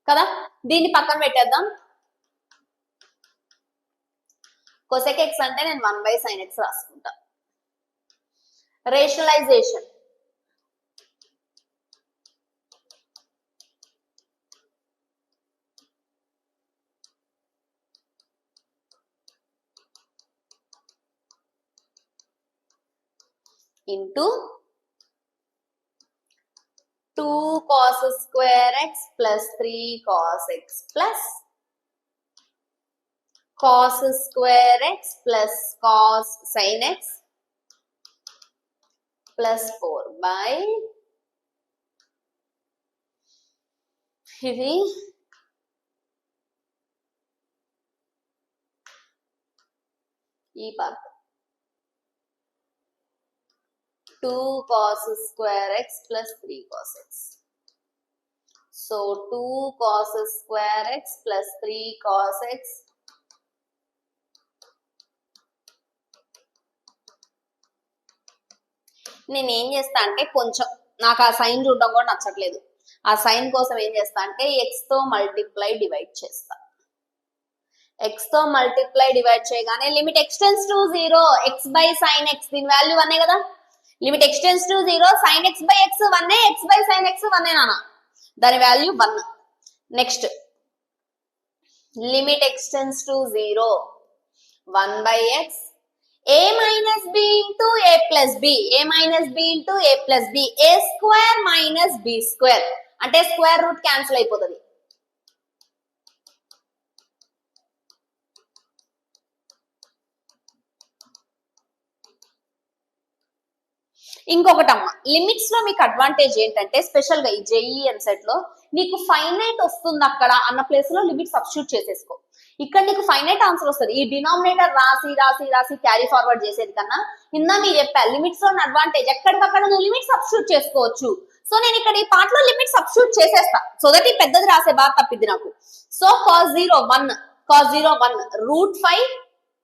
కదా. దీన్ని పక్కన పెట్టేద్దాం. cosec x అంటే నేను 1/sin x రాసుకుంటా. Rationalization into 2 cos square x plus 3 cos x plus cos square x plus cos sin x plus 4 by ఇది ఈ part 2 cos square x plus 3 cos x. So 2 cos square x plus 3 cos x నేను ఏం చేస్తా అంటే కొంచెం నాకు ఆ sign చూడడం కూడా నచ్చట్లేదు. ఆ సైన్ కోసం ఏం చేస్తా అంటే ఎక్స్ తో మల్టిప్లై డివైడ్ చేస్తా. ఎక్స్ తో మల్టిప్లై డివైడ్ చేయగానే limit extends to 0 X by sine X, దీని వాల్యూ 1 కదా. Limit extends to 0 sign X by X 1, X by sine X 1 నాన్న, దాని value 1. Next limit extends to 0 1 by X a minus b into a plus b, a minus b into a plus b, a square minus b square అంటే square root cancel అయిపోతుంది. ఇంకొకటమ్మా, limits లో మీకు advantage ఏంటంటే special గా ఈ JEE EAMCET లో నీకు finite వస్తుంది అక్కడ అన్న ప్లేస్ లో లిమిట్ సబ్స్టిట్యూట్ చేసేసుకో. ఇక్కడ నీకు ఫైనైట్ ఆన్సర్ వస్తుంది. ఈ డినామినేటర్ రాసి రాసి రాసి క్యారీ ఫార్వర్డ్ చేసేది కన్నా కింద మీరు చెప్పారు లిమిట్స్ లో అడ్వాంటేజ్ ఎక్కడికక్కడ నువ్వు లిమిట్ సబ్స్టిట్యూట్ చేసుకోవచ్చు. సో నేను ఇక్కడ ఈ పార్ట్ లో లిమిట్ సబ్స్టిట్యూట్ చేసేస్తా, సో దట్ ఈ పెద్దది రాసే బాగా తప్పిద్ది నాకు. So cos 0 1 root 5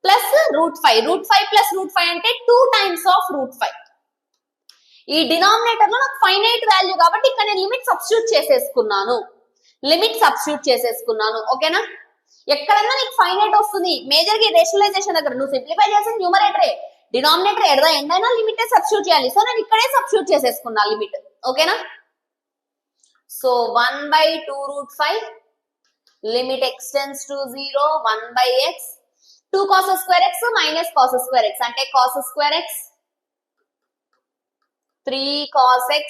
plus root 5 plus root 5 అంటే 2 టైమ్స్ ఆఫ్ రూట్ 5. ఈ డినామినేటర్ లో నాకు ఫైనైట్ వాల్యూ కాబట్టి ఇక్కడ నేను లిమిట్ సబ్స్టిట్యూట్ చేసేసుకున్నాను. ఓకేనా? ఎక్కడన్నా నీకు ఫైనైట్ వస్తుంది మేజర్ గా రేషనలైజేషన్ దగ్గర నువ్వు సింప్లిఫై చేసిన న్యూమరేటరే, డినామినేటర్ ఎడదా ఎండ్ అయినా లిమిటే సబ్స్టిట్యూట్ చేయాలి. సో నేను ఇక్కడే సబ్స్టిట్యూట్ చేసేసుకున్నా లిమిట్. ఓకేనా? So 1 by 2 root 5 limit extends to 0 1 by x 2 cos square x minus cos square x అంటే cos square x 3 cos x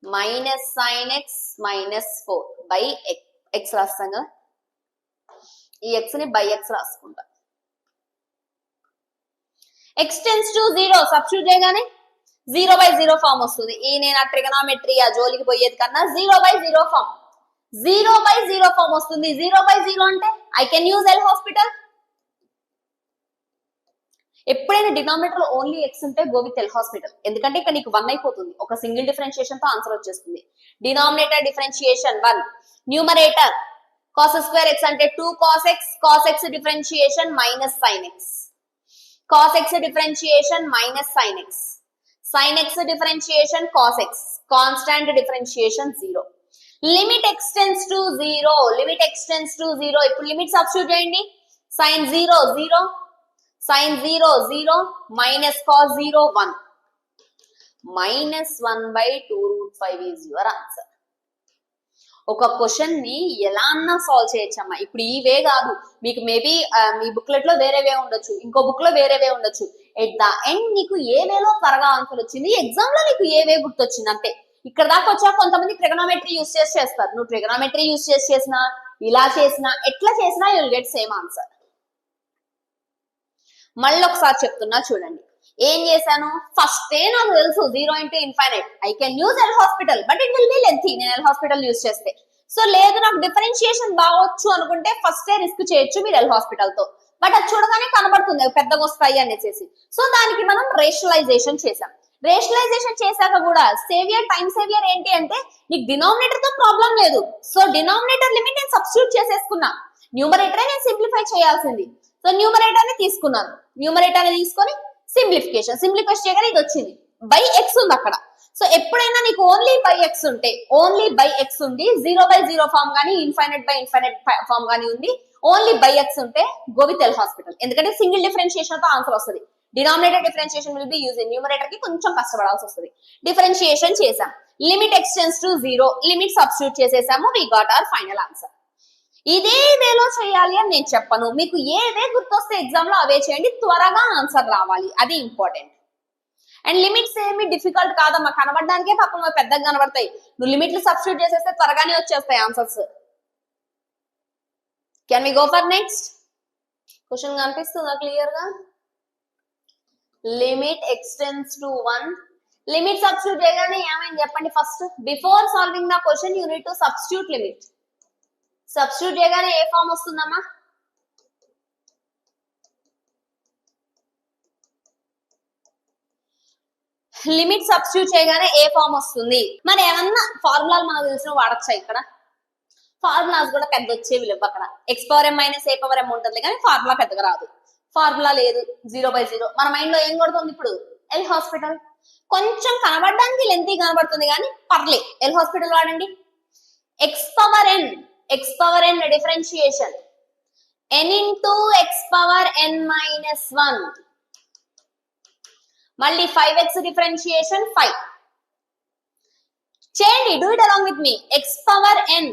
minus sin x minus 4 by x రాస్తాం కదా, ఈ x ని by x రాసుకుంటా. x tends to 0 substitute చేయగానే 0 by 0 form వస్తుంది. ఈ నేను ఆ ట్రిగనామెట్రీ ఆ జోలికి పోయేది కన్నా 0 by 0 ఫామ్ వస్తుంది. 0 by 0 అంటే I can use L hospital. ఎప్పుడైనా డినామినేటర్ లో ఓన్లీ ఎక్స్ ఉంటే గో విత్ ఎల్ హాస్పిటల్, ఎందుకంటే ఇక్కడ నీకు 1 అయిపోతుంది, ఒక సింగిల్ డిఫరెన్షియేషన్ తో ఆన్సర్ వచ్చేస్తుంది. Denominator differentiation 1, numerator cos square x అంటే 2 cos x differentiation minus sin x, cos x differentiation minus sin x differentiation cos x, constant differentiation 0. Limit extends to 0 ఇప్పుడు limit substitute చేయండి. sin 0 0 minus cos 0 1 minus 1 by 2 root 5 is your answer. ఒక question ని ఎలా అన్నా solve చేయొచ్చమ్మా. ఇప్పుడు ఈ వే కాదు, మీకు మేబీ మీ బుక్లెట్ లో వేరే వే ఉండొచ్చు, ఇంకో బుక్ లో వేరే వే ఉండొచ్చు. ఎట్ ద ఎండ్ నీకు ఏ వేలో త్వరగా ఆన్సర్ వచ్చింది, ఎగ్జామ్ లో నీకు ఏ వే గుర్తొచ్చింది అంతే. ఇక్కడ దాకా వచ్చా కొంతమంది ట్రిగనోమెట్రీ యూస్ చేస్తారు. నువ్వు ట్రిగనోమెట్రీ యూస్ చేసినా ఇలా చేసినా ఎట్లా చేసినా you will get same answer. మళ్ళీ ఒకసారి చెప్తున్నా చూడండి. ఏం చేశాను, ఫస్ట్ నాకు తెలుసు 0 into infinite I can use L hospital but it will B lengthy నేను ఎల్ హాస్పిటల్ యూజ్ చేస్తే. సో లేదు నాకు డిఫరెన్షియేషన్ బాగొచ్చు అనుకుంటే ఫస్టే రిస్క్ చేయొచ్చు మీరు ఎల్ హాస్పిటల్ తో, బట్ అది చూడగానే కనబడుతుంది పెద్దగా వస్తాయి అనేసి. సో దానికి మనం రేషనలైజేషన్ చేసాం. రేషనలైజేషన్ చేశాక కూడా టైం సేవియర్ ఏంటి అంటే నీకు డినామినేటర్ తో ప్రాబ్లం లేదు. సో డినామినేటర్ లిమిట్ నేను సబ్స్టిట్యూట్ చేసేసుకున్నా, న్యూమరేటరే నేను సింప్లిఫై చేయాల్సింది. సో న్యూమరేటర్ ని తీసుకున్నాను, న్యూమరేటర్ ని తీసుకొని సింప్లిఫికేషన్ చేయగానే ఇది వచ్చింది. బై ఎక్స్ ఉంది అక్కడ. సో ఎప్పుడైనా నీకు ఓన్లీ బై ఎక్స్ ఉండి 0 by 0 ఫామ్ గానీ ఇన్ఫైనైట్ బై ఇన్ఫైనైట్ ఫామ్ గానీ ఉంది, ఓన్లీ బై ఎక్స్ ఉంటే గో విత్ ఎల్ హాస్పిటల్, ఎందుకంటే సింగిల్ డిఫరెన్షియేషన్ తో ఆన్సర్ వస్తుంది. Denominator differentiation will be using, numerator కి కొంచెం కష్టపడాల్సి వస్తుంది. డిఫరెన్షియేషన్ చేసాం, limit extends to 0 limit substitute చేసేసాము, we got our final answer. ఇదే వేలో చేయాలి అని నేను చెప్పను, మీకు ఏ వే గుర్తొస్తే ఎగ్జామ్ లో అవే చేయండి, త్వరగా ఆన్సర్ రావాలి, అది ఇంపార్టెంట్. అండ్ లిమిట్స్ ఏమి డిఫికల్ట్ కాదమ్మా, కనబడడానికే పాపం పెద్దగా కనబడతాయి. నువ్వు లిమిట్లు సబ్స్టిట్యూట్ చేసేస్తే త్వరగానే వచ్చేస్తాయి answers. Can we go for next question? కనిపిస్తుందా క్లియర్ గా? Limit extends to 1 limit substitute చేయగానే ఏమైంది చెప్పండి. First before solving the question you need to substitute limit. Substitute చేయగానే ఏ ఫామ్ వస్తుందమ్మా? లిమిట్ సబ్స్టిట్యూట్ చేయగానే ఏ ఫామ్ వస్తుంది. మరి ఏమన్నా ఫార్ములాలు మనకు తెలిసిన వాడచ్చా? ఇక్కడ ఫార్ములాస్ కూడా పెద్ద వచ్చేవి లేవు. అక్కడ ఎక్స్ పవర్ ఎం మైనస్ ఏ పవర్ ఎం ఉంటుంది కానీ ఫార్ములా పెద్దగా రాదు. ఫార్ములా లేదు, 0 by 0. మన మైండ్ లో ఏం కొడుతుంది ఇప్పుడు? L hospital. కొంచెం కనబడడానికి లెంతీ కనబడుతుంది కానీ పర్లే. ఎల్ హాస్పిటల్ వాడండి. X power n differentiation n into x power n minus 1 మళ్ళీ 5x డిఫరెన్షియేషన్ 5 చేయండి. Do it along with me. X power n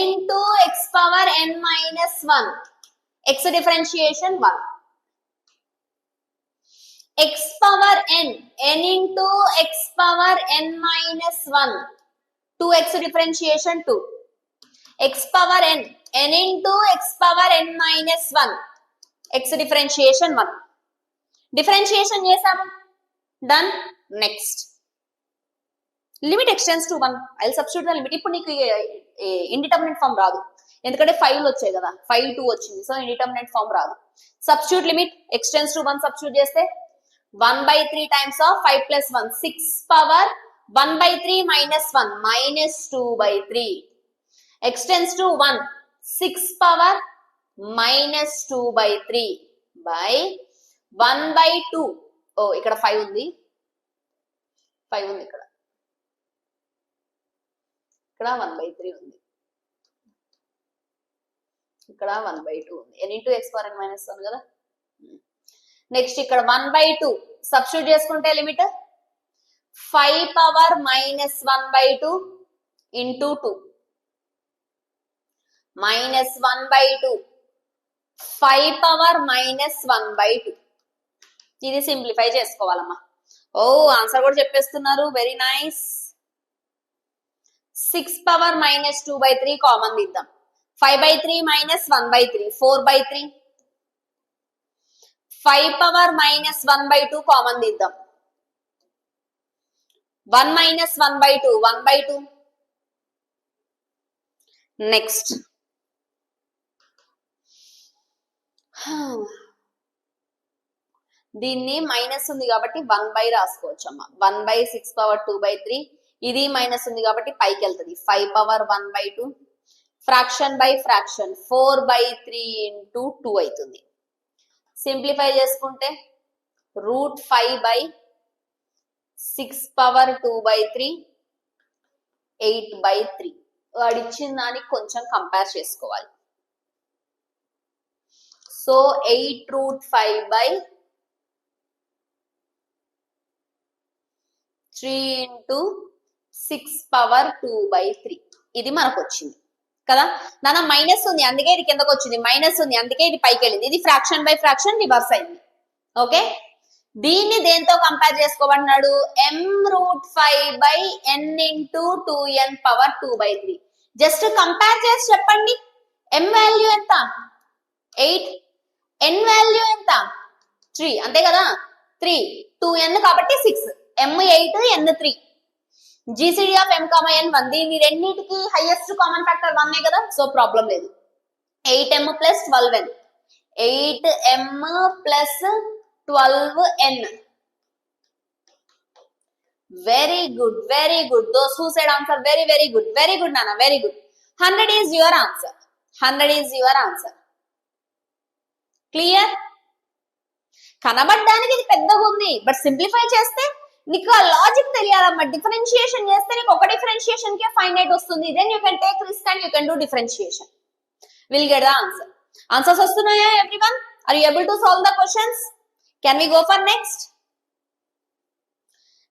into x power n minus 1 x differentiation 1 x power n into x power n minus 1 2x differentiation 2 x power n into x power n minus 1 x differentiation 1 differentiation చేసాము. done. next limit extends to 1. I'll substitute the limit. ఇప్పుడు నీకు indeterminate form రాదు ఎందుకంటే 5 వచ్చాయి కదా, 5 2 వచ్చింది. So indeterminate form రాదు. Substitute limit extends to 1 substitute చేస్తే 1/3 times of 5 plus 1 6 power 1/3 minus 1 minus 2/3 extends to 1 6 power minus 2/3 by 1/2. ఓ ఇక్కడ 5 ఉంది, 5 ఉంది ఇక్కడ 1/3 ఉంది, ఇక్కడ 1/2 ఉంది. n into x power n minus 1 కదా. నెక్స్ట్ ఇక్కడ 1/2 సబ్స్టిట్యూట్ చేసుకుంటే limit 5 power minus 1/2 into 2 minus 1/2 5 power minus 1/2. ఇది సింప్లిఫై చేసుకోవాలమ్మా. ఓ ఆన్సర్ కూడా చెప్పేస్తున్నారు, very nice. 6 power minus 2/3 common తీద్దాం. 5/3 మైనస్ 1/3 4/3 5 పవర్ మైనస్ 1/2 కామన్ తీద్దాం. 1 మైనస్ 1/2 1/2. నెక్స్ట్ దీన్ని మైనస్ ఉంది కాబట్టి 1/, రాసుకోవచ్చు అమ్మా. 1/6 పవర్ 2/3 ఇది మైనస్ ఉంది కాబట్టి పైకి వెళ్తుంది. 5 power 1/2 fraction by fraction 4/3 into 2 అవుతుంది. సింప్లిఫై చేసుకుంటే √5/6 పవర్ 2/3 8/3. వాడు ఇచ్చిన దానికి కొంచెం కంపేర్ చేసుకోవాలి. సో 8√5/3 ఇంటూ 6 పవర్ 2/3 ఇది మనకు వచ్చింది కదా నాన్న. మైనస్ ఉంది అందుకే ఇది కిందకు వచ్చింది, మైనస్ ఉంది అందుకే ఇది పైకి వెళ్ళింది. ఇది ఫ్రాక్షన్ బై ఫ్రాక్షన్ రివర్స్ అయింది. ఓకే, దీన్ని దేంతో కంపేర్ చేసుకోబడినాడు? m√5/n into 2n power 2/3. Just compare చేసి చెప్పండి. m వాల్యూ ఎంత? 8. n వాల్యూ ఎంత? 3 అంతే కదా. 3 2n కాబట్టి 6. m8 n3. GCD of m, n 1. దీని రెండింటికి హైయెస్ట్ కామన్ ఫ్యాక్టర్ 1 కదా, సో ప్రాబ్లం లేదు. 8m plus 12n 8m plus 12n. Very good, very good. Those who said answer very very good, very good నాన్న, very good. 100 is your answer. 100 is your answer. Clear? కనబడడానికి ఇది పెద్దగా ఉంది, but simplify చేస్తే నీకు ఆ logic తెలియాలమ్మా. Differentiation చేస్తే నీకు ఒక డిఫరెన్షియేషన్ కే ఫైనైట్ వస్తుంది. Then you can take risk and you can do differentiation. Will get the answer. Answers వస్తున్నాయా everyone? Are you able to solve the questions? Can we go for next?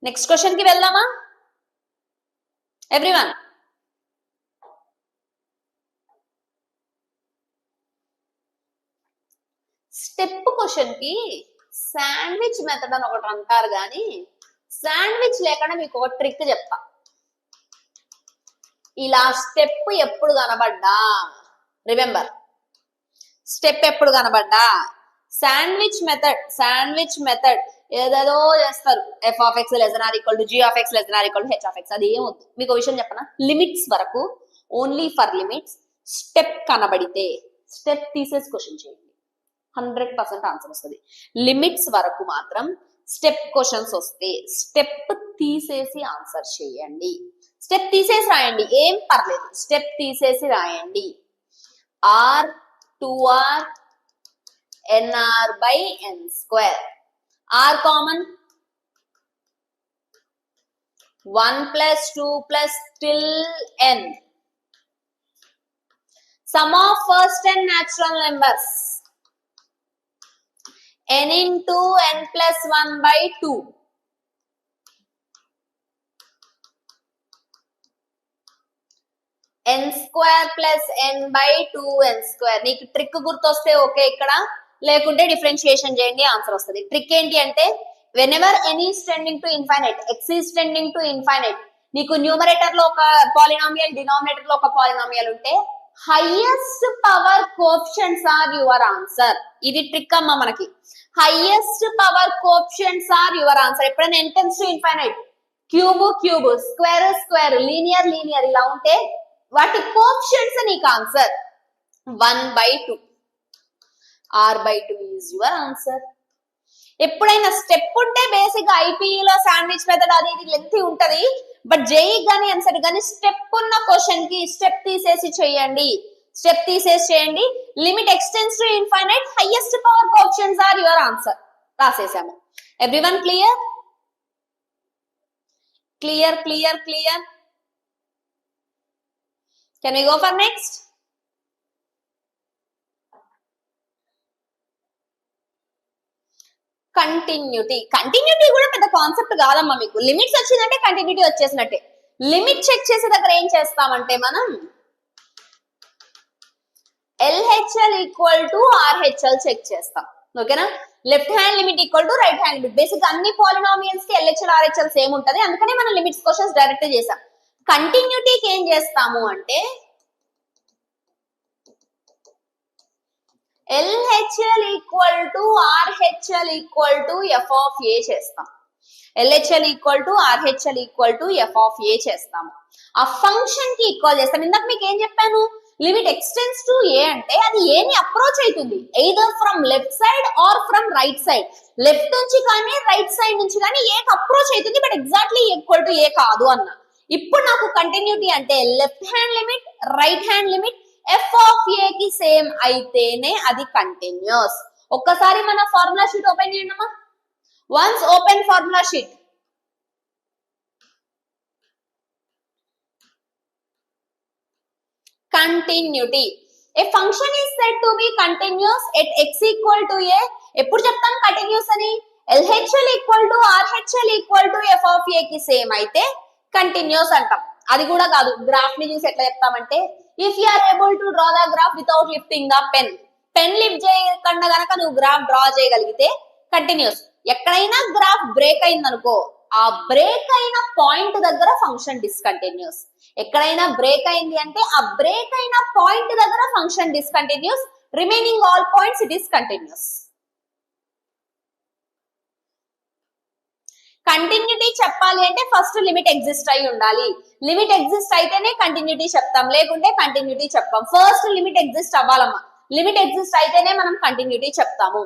Next question కి వెళ్దామా everyone? Step question కి sandwich method అని ఒకటి అంటారు, కానీ sandwich లేకుండా మీకు ఒక ట్రిక్ చెప్తా. ఇలా స్టెప్ ఎప్పుడు కనబడ్డా, రిమెంబర్ స్టెప్ ఎప్పుడు కనబడ్డా శాండ్విచ్ మెథడ్ ఏదేదో చేస్తారు. f(x) ≤ g(x) ≤ h(x). అది ఏమొద్దు. మీకు విషయం చెప్పనా? లిమిట్స్ వరకు, ఓన్లీ ఫర్ లిమిట్స్ స్టెప్ కనబడితే స్టెప్ తీసేసి క్వశ్చన్ చేయండి, 100% ఆన్సర్ వస్తుంది. లిమిట్స్ వరకు మాత్రం స్టెప్ క్వశ్చన్స్ వస్తే స్టెప్ తీసేసి ఆన్సర్ చేయండి. స్టెప్ తీసేసి రాయండి, ఏం పర్లేదు. స్టెప్ తీసేసి రాయండి. r 2r nr/n². r common, 1 plus 2 plus till n. Sum of first n natural numbers. n into n plus 1 by 2. n square plus n by 2n square. నీకు trick గుర్తొస్తే okay, ఇక్కడ లేకుంటే డిఫరెన్షియేషన్ చేయండి, answer వస్తుంది. Trick ఏంటి అంటే whenever n is tending to infinite, x is tending to infinite, నీకు numerator లో ఒక పాలినామియల్, డినామినేటర్ లో ఒక పాలినామియల్ ఉంటే highest power coefficients are your answer. ఇది ట్రిక్ అమ్మ మనకి. Highest power coefficients are your answer. ఎప్పుడైనా n tends to infinite, cube cube, square square, linear linear ఇలా ఉంటే వాటి కోఎఫిషియెంట్స్ నీకు answer. 1/2, r/2 is your answer. ఎప్పుడైనా స్టెప్ ఉంటే బేసిక్ గా ఐపీఈలో శాండ్విచ్ మెథడ్ అది ఇది లెంతీ ఉంటది, బట్ జేఈ గానీ ఎన్సెట్ గానీ స్టెప్ ఉన్న క్వశ్చన్ కి స్టెప్ తీసేసి చేయండి. Limit extends to infinite, highest power coefficients are your answer. రాసేసాము. Everyone clear? Clear. Can we go for next? Continuity కూడా పెద్ద కాన్సెప్ట్ కాదమ్మా మీకు. లిమిట్స్ వచ్చిందంటే కంటిన్యూటీ వచ్చేసినట్టే. లిమిట్ చెక్ చేసే దగ్గర ఏం చేస్తామంటే మనం LHL equal to RHL check చేస్తాం. ఓకేనా? Left hand limit equal to right hand limit. Basic అన్ని పాలినామియల్స్ కి LHL RHL సేమ్ ఉంటది, అందుకని మనం లిమిట్స్ క్వశ్చన్స్ డైరెక్ట్ చేసాం. కంటిన్యూటీకి ఏం చేస్తాము అంటే LHL equal to RHL equal to f of a చేస్తాం. LHL equal to RHL equal to f of a చేస్తాము. ఆ ఫంక్షన్ కి ఈక్వల్ చేస్తాం. ఇందాక మీకు ఏం చెప్పాను, లిమిట్ ఎక్స్టెండ్స్ టు a అంటే అది a ని అప్రోచ్ అవుతుంది, either from left side or from right side. Left నుంచి కానీ రైట్ సైడ్ నుంచి కానీ a కి అప్రోచ్ అవుతుంది, but exactly equal to a కాదు అన్న. ఇప్పుడు నాకు కంటిన్యూటీ అంటే left hand limit, right hand limit f of a కి సేమ్ అయితేనే అది కంటిన్యూస్. ఒక్కసారి మన ఫార్ములా షీట్ ఓపెన్ చేయండి. Once open formula sheet. Continuity. A function is said to be continuous at x equal to a. ఎప్పుడు చెప్తాం continuous అని? LHL equal to RHL equal to f of a కి same అయితే continuous అంటాం. అది కూడా కాదు, గ్రాఫ్ ని చూసి ఎట్లా చెప్తామంటే if you are able to draw the graph without lifting the pen lift చేయకుండా గనక నువ్వు గ్రాఫ్ డ్రా చేయగలిగితే కంటిన్యూస్. ఎక్కడైనా గ్రాఫ్ బ్రేక్ అయింది అనుకో, ఆ బ్రేక్ అయిన పాయింట్ దగ్గర ఫంక్షన్ డిస్కంటిన్యూస్. ఎక్కడైనా బ్రేక్ అయింది అంటే ఆ బ్రేక్ అయిన పాయింట్ దగ్గర function discontinuous, remaining all points it is continuous. Continuity చెప్పాలి అంటే ఫస్ట్ లిమిట్ ఎగ్జిస్ట్ అయి ఉండాలి. లిమిట్ ఎగ్జిస్ట్ అయితేనే కంటిన్యూటీ చెప్తాం, లేకుంటే కంటిన్యూటీ చెప్పాం. ఫస్ట్ లిమిట్ ఎగ్జిస్ట్ అవ్వాలమ్మా. లిమిట్ ఎగ్జిస్ట్ అయితేనే మనం కంటిన్యూటీ చెప్తాము.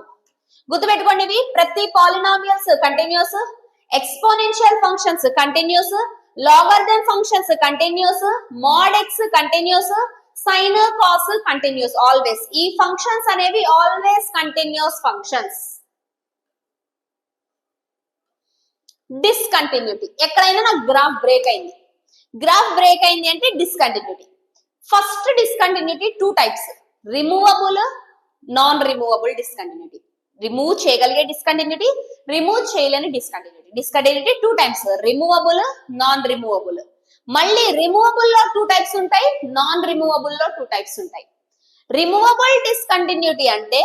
గుర్తుపెట్టుకోండి, ఇవి ప్రతి polynomials continuous, exponential functions continuous, logarithm functions continuous, mod x continuous, sine cos continuous. Always ఈ ఫంక్షన్స్ అనేవి ఆల్వేస్ కంటిన్యూస్ ఫంక్షన్స్. డిస్కంటిన్యూటీ. ఎక్కడైనా నాకు గ్రాఫ్ బ్రేక్ అయింది అంటే discontinuity. First discontinuity two types, removable, non removable discontinuity. Remove చేయగలిగే discontinuity, remove చేయలేని discontinuity. Discontinuity two types, removable, non removable. మళ్ళీ removable లో టూ టైప్స్ ఉంటాయి, నాన్ రిమూవబుల్ లో టూ టైప్స్ ఉంటాయి. రిమూవబుల్ డిస్కంటిన్యూటీ అంటే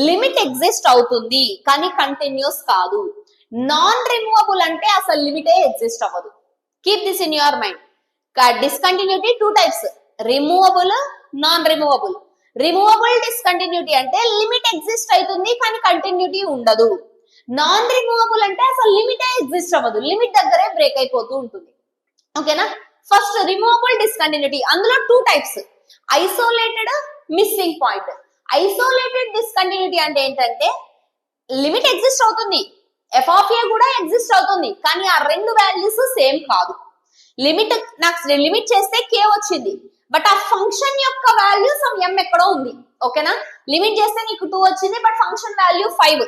లిమిట్ ఎగ్జిస్ట్ అవుతుంది కానీ కంటిన్యూస్ కాదు. నాన్ రిమూవబుల్ అంటే అసలు లిమిటే ఎగ్జిస్ట్ అవ్వదు. Keep this in your mind. Discontinuity two types, removable, non removable. Removable discontinuity అంటే లిమిట్ ఎగ్జిస్ట్ అవుతుంది కానీ కంటిన్యూటీ ఉండదు. నాన్ రిమూవబుల్ అంటే అసలు లిమిటే ఎగ్జిస్ట్ అవ్వదు, లిమిట్ దగ్గరే బ్రేక్ అయిపోతూ ఉంటుంది. ఓకేనా? ఫస్ట్ రిమూవబుల్ డిస్కంటిన్యూటీ, అందులో two types, isolated, missing point. Isolated discontinuity అంటే ఏంటంటే లిమిట్ ఎగ్జిస్ట్ అవుతుంది, f ఆఫ్ a కూడా ఎగ్జిస్ట్ అవుతుంది, కానీ ఆ రెండు వాల్యూస్ సేమ్ కాదు. నాకు లిమిట్ చేస్తే k వచ్చింది, బట్ ఆ ఫంక్షన్ యొక్క వాల్యూ సమ్ m ఎక్కడో ఉంది. ఓకేనా? లిమిట్ చేస్తే నీకు 2 వచ్చింది, బట్ ఫంక్షన్ వాల్యూ 5.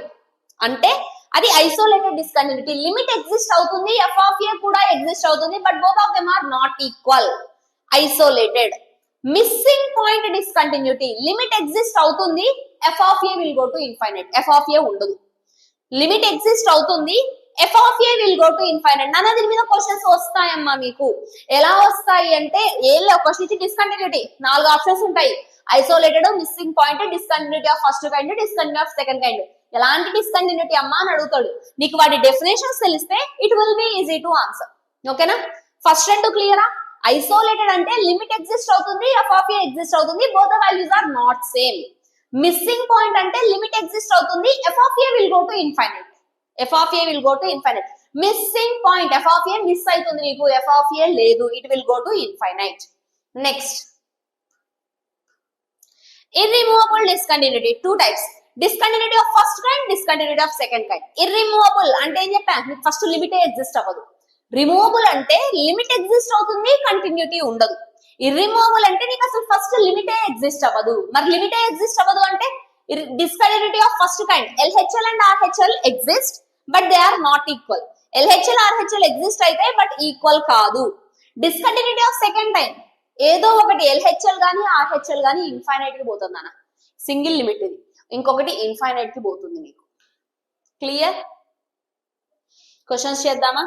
అంటే అది ఐసోలేటెడ్ డిస్కంటిన్యూటీ. లిమిట్ ఎగ్జిస్ట్ అవుతుంది, ఎఫ్ ఆఫ్ ఏ కూడా ఎగ్జిస్ట్ అవుతుంది, but both of them are not equal, isolated. Missing point discontinuity, limit exist అవుతుంది, f of a will go to infinite, f of a ఉండదు. Limit exist అవుతుంది, f of a will go to infinite. నాన్న దీని మీద questions వస్తాయమ్మా మీకు. ఎలా వస్తాయి అంటే ఏళ్ళ క్వశ్చన్ ఇచ్చి డిస్కంటిన్యూటీ 4 ఆప్షన్స్ ఉంటాయి. Isolated, missing point, discontinuity of first kind, discontinuity of second kind. ఎలాంటి డిస్కంటిన్యూటీ అమ్మా అని అడుగుతాడు. నీకు వాటి డెఫినేషన్స్ తెలిస్తే it will be easy to answer. ఓకేనా? ఫస్ట్ రెండు క్లియరా? ఐసోలేటెడ్ అంటే లిమిట్ ఎగ్జిస్ట్ అవుతుంది, ఎఫ్ ఆఫ్ ఏ ఎగ్జిస్ట్ అవుతుంది, both the values are not same. Missing point అంటే లిమిట్ ఎగ్జిస్ట్ అవుతుంది, f of a will go to infinite, f of a will go to infinite. Missing point, F of A miss అవుతుంది నీకు, F of ఏ లేదు, it will go to infinite. Next, irremovable discontinuity, 2 types. Discontinuity of first kind, discontinuity of second kind. Irremovable అంటే ఏం చెప్పా, మీకు first లిమిటే exist అవ్వదు. Removable అంటే limit exist అవుతుంది, కంటిన్యూటీ ఉండదు. ఇర్రిమూవబుల్ అంటే నీకు అసలు ఫస్ట్ లిమిటే ఎగ్జిస్ట్ అవ్వదు. మరి లిమిటే ఎగ్జిస్ట్ అవ్వదు అంటే discontinuity of first kind, LHL and RHL exist but they are not equal. LHL RHL exist అయితే బట్ ఈక్వల్ కాదు. Discontinuity of second kind, ఏదో ఒకటి LHL గానీ RHL గానీ ఇన్ఫైనైట్ కి పోతుంది అన్న, సింగిల్ లిమిట్ ఇది, ఇంకొకటి ఇన్ఫైనైట్ కి పోతుంది మీకు. క్లియర్? క్వశ్చన్స్ చేద్దామా?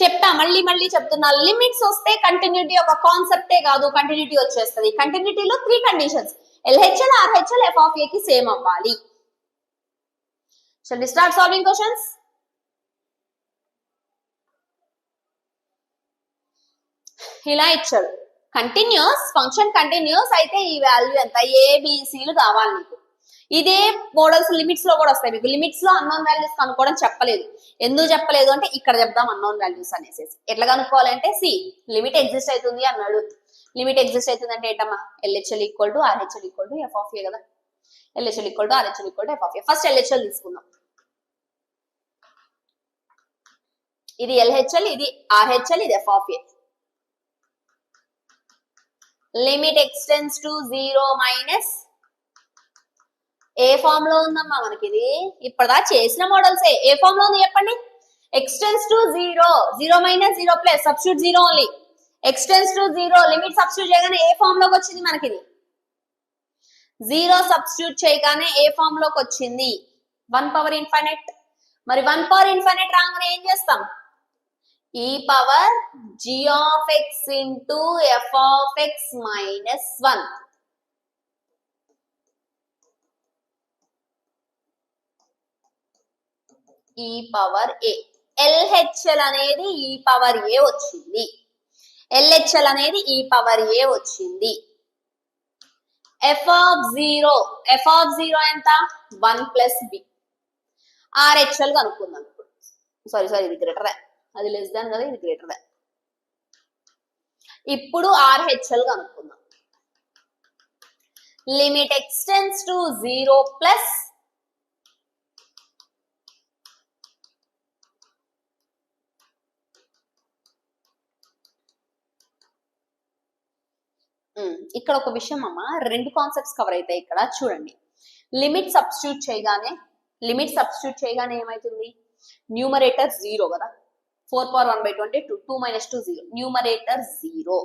చెప్తా, మళ్ళీ మళ్ళీ చెప్తున్నా, లిమిట్స్ వస్తే కంటిన్యూటీ ఒక కాన్సెప్టే కాదు, కంటిన్యూటీ వచ్చేస్తుంది. కంటిన్యూటీలో 3 conditions, LHL RHL F of A కి సేమ్ అవ్వాలి. Shall we start solving questions? ఇలా ఇచ్చాడు, కంటిన్యూస్ ఫంక్షన్ కంటిన్యూస్ అయితే ఈ వాల్యూ ఎంత, ఏబిసిలు కావాలి నీకు. ఇదే మోడల్స్ లిమిట్స్ లో కూడా వస్తాయి మీకు. లిమిట్స్ లో అన్నోన్ వాల్యూస్ కనుక్కోవడం చెప్పలేదు. ఎందుకు చెప్పలేదు అంటే ఇక్కడ చెప్దాం అన్నోన్ వాల్యూస్ అనేసి. ఎట్లా కనుక్కోవాలంటే సి, లిమిట్ ఎగ్జిస్ట్ అవుతుంది అన్నాడు. లిమిట్ ఎగ్జిస్ట్ అవుతుంది అంటే ఏంటమ్మా, LHL equal to RHL equal to F of A కదా. LHL equal to RHL equal to F of A. First LHL తీసుకుందాం. ఇది LHL, ఇది RHL, ఇది F of A. Limit extends to 0 minus ఏ form లో ఉందమ్మా మనకి, ఇది ఇప్పటిదా చేసిన మోడల్స్. ఏ ఫామ్ లో ఉంది చెప్పండి? Extends to 0, 0 minus 0 plus substitute 0 only. Extends to 0, limit substitute చేయగానే ఏ ఫామ్ లోకి వచ్చింది మనకి, ఇది 0 సబ్స్టిట్యూట్ చేయగానే ఏ ఫామ్ లోకి వచ్చింది, 1 పవర్ ఇన్ఫైనైట్. మరి 1 పవర్ ఇన్ఫైనైట్ రాగానే ఏం చేస్తాం, e power g of x into f of x minus 1. e power a, LHL అనేది e పవర్ a వచ్చింది, LHL అనేది e పవర్ a వచ్చింది. f of 0 ఎంత, 1 ప్లస్ b. RHL కనుక్కుందాం ఇప్పుడు. సారీ ఇది గ్రేటర్, అది లెస్ దాన్ కదా, ఇది గ్రేటర్ దాన్. ఇప్పుడు RHL కనుక్కుందాం. లిమిట్ ఎక్స్టెండ్స్ టు 0 ప్లస్ ఇక్కడ ఒక విషయం అమ్మ, 2 కాన్సెప్ట్స్ కవర్ అవుతాయి ఇక్కడ చూడండి. లిమిట్ సబ్స్టిట్యూట్ చేయగానే ఏమైతుంది, న్యూమరేటర్ 0 కదా, 4 పవర్ 1/22, 2 మైనస్ 2 0, న్యూమరేటర్ 0.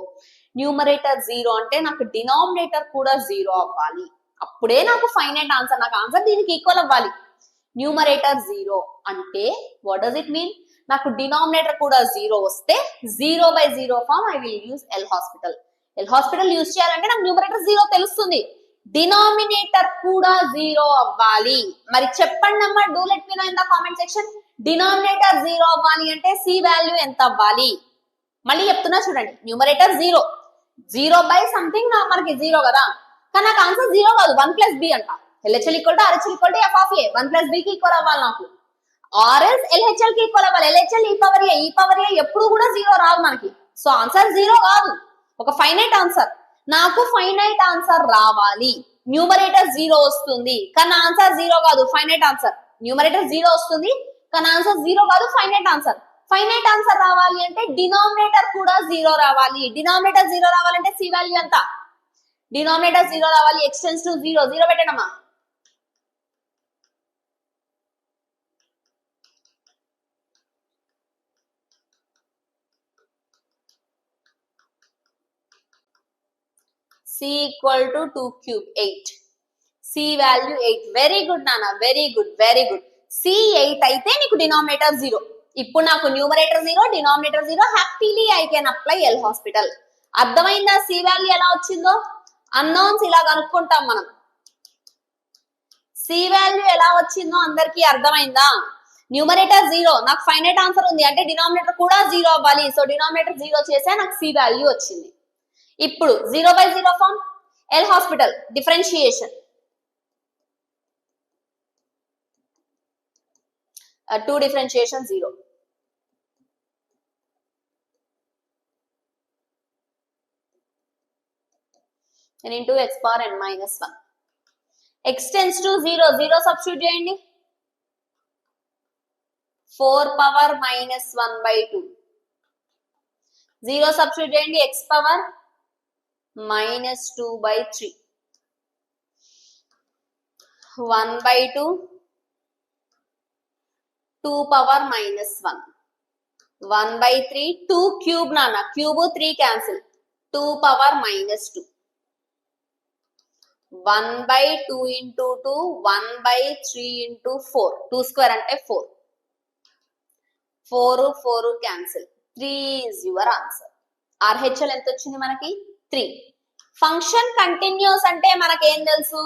న్యూమరేటర్ 0 అంటే నాకు డినామినేటర్ కూడా 0 అవ్వాలి, అప్పుడే నాకు ఫైనైట్ ఆన్సర్, నాకు ఆన్సర్ దీనికి ఈక్వల్ అవ్వాలి. న్యూమరేటర్ 0 అంటే వాట్ డస్ ఇట్ మీన్, నాకు డినామినేటర్ కూడా 0 వస్తే 0/0 form I will use L hospital use చేయాలంటే నాకు న్యూమరేటర్ 0 తెలుస్తుంది, డినామినేటర్ కూడా 0 అవ్వాలి. మరి చెప్పండి అమ్మా, do let me know in the comment section. Denominator 0 అవ్వాలి అంటే సి వాల్యూ ఎంత అవ్వాలి? మళ్ళీ చెప్తున్నా చూడండి, న్యూమరేటర్ 0 బై సంథింగ్ మనకి 0 కదా, కానీ నాకు ఆన్సర్ 0 కాదు, 1 ప్లస్ బి అంట. LHL equal to RHL equal to F of A, 1 plus b కి ఈక్వల్ అవ్వాలి నాకు, ఆర్ఎల్స్ LHL కి ఈక్వల్ అవ్వాలి. LHL e పవర్ a ఎప్పుడు కూడా 0 రాదు మనకి, సో ఆన్సర్ 0 కాదు, ఒక ఫైనైట్ ఆన్సర్. నాకు ఫైనైట్ ఆన్సర్ రావాలి, న్యూమరేటర్ 0 వస్తుంది కానీ ఆన్సర్ 0 కాదు, ఫైనైట్ ఆన్సర్. న్యూమరేటర్ 0 వస్తుంది కానీ ఆన్సర్ 0 కాదు, ఫైనైట్ ఆన్సర్. ఫైనైట్ ఆన్సర్ రావాలి అంటే డినామినేటర్ కూడా 0 రావాలి. డినామినేటర్ 0 రావాలంటే సి వాల్యూ ఎంత, డినామినేటర్ 0 రావాలి, ఎక్స్టెండ్స్ టు 0 పెట్టడమా. C equal to 2 cube 8. C value 8. Very good Nana, very good, very good. C 8 అయితే నీకు డినామినేటర్ 0. ఇప్పుడు నాకు numerator 0, denominator 0. Happily I can apply L hospital. అర్థమైందా C వాల్యూ ఎలా వచ్చిందో? అన్నోన్స్ ఇలా కనుక్కుంటాం మనం. C వాల్యూ ఎలా వచ్చిందో అందరికీ అర్థమైందా? న్యూమరేటర్ 0, నాకు ఫైనైట్ ఆన్సర్ ఉంది అంటే డినామినేటర్ కూడా 0 అవ్వాలి. సో డినామినేటర్ 0 చేసే నాకు C వాల్యూ వచ్చింది. ఇప్పుడు 0/0 form L hospital differentiation. 2 differentiation 0. And into x power n minus 1. X tends to 0. 0 substitute చేయండి. 4 power minus 1 by 2. 0 substitute చేయండి. X power minus 2 by 3. 1 by 2. 2 power minus 1. 1 by 3. 2 cube nana. Cube 3 cancel. 2 power minus 2. 1 by 2 into 2. 1 by 3 into 4. 2 square ante 4. 4 4 cancel. 3 is your answer. RHL ఎంత వచ్చింది మనకి? 3. Function continuous అంటే మనకి ఏం తెలుసు?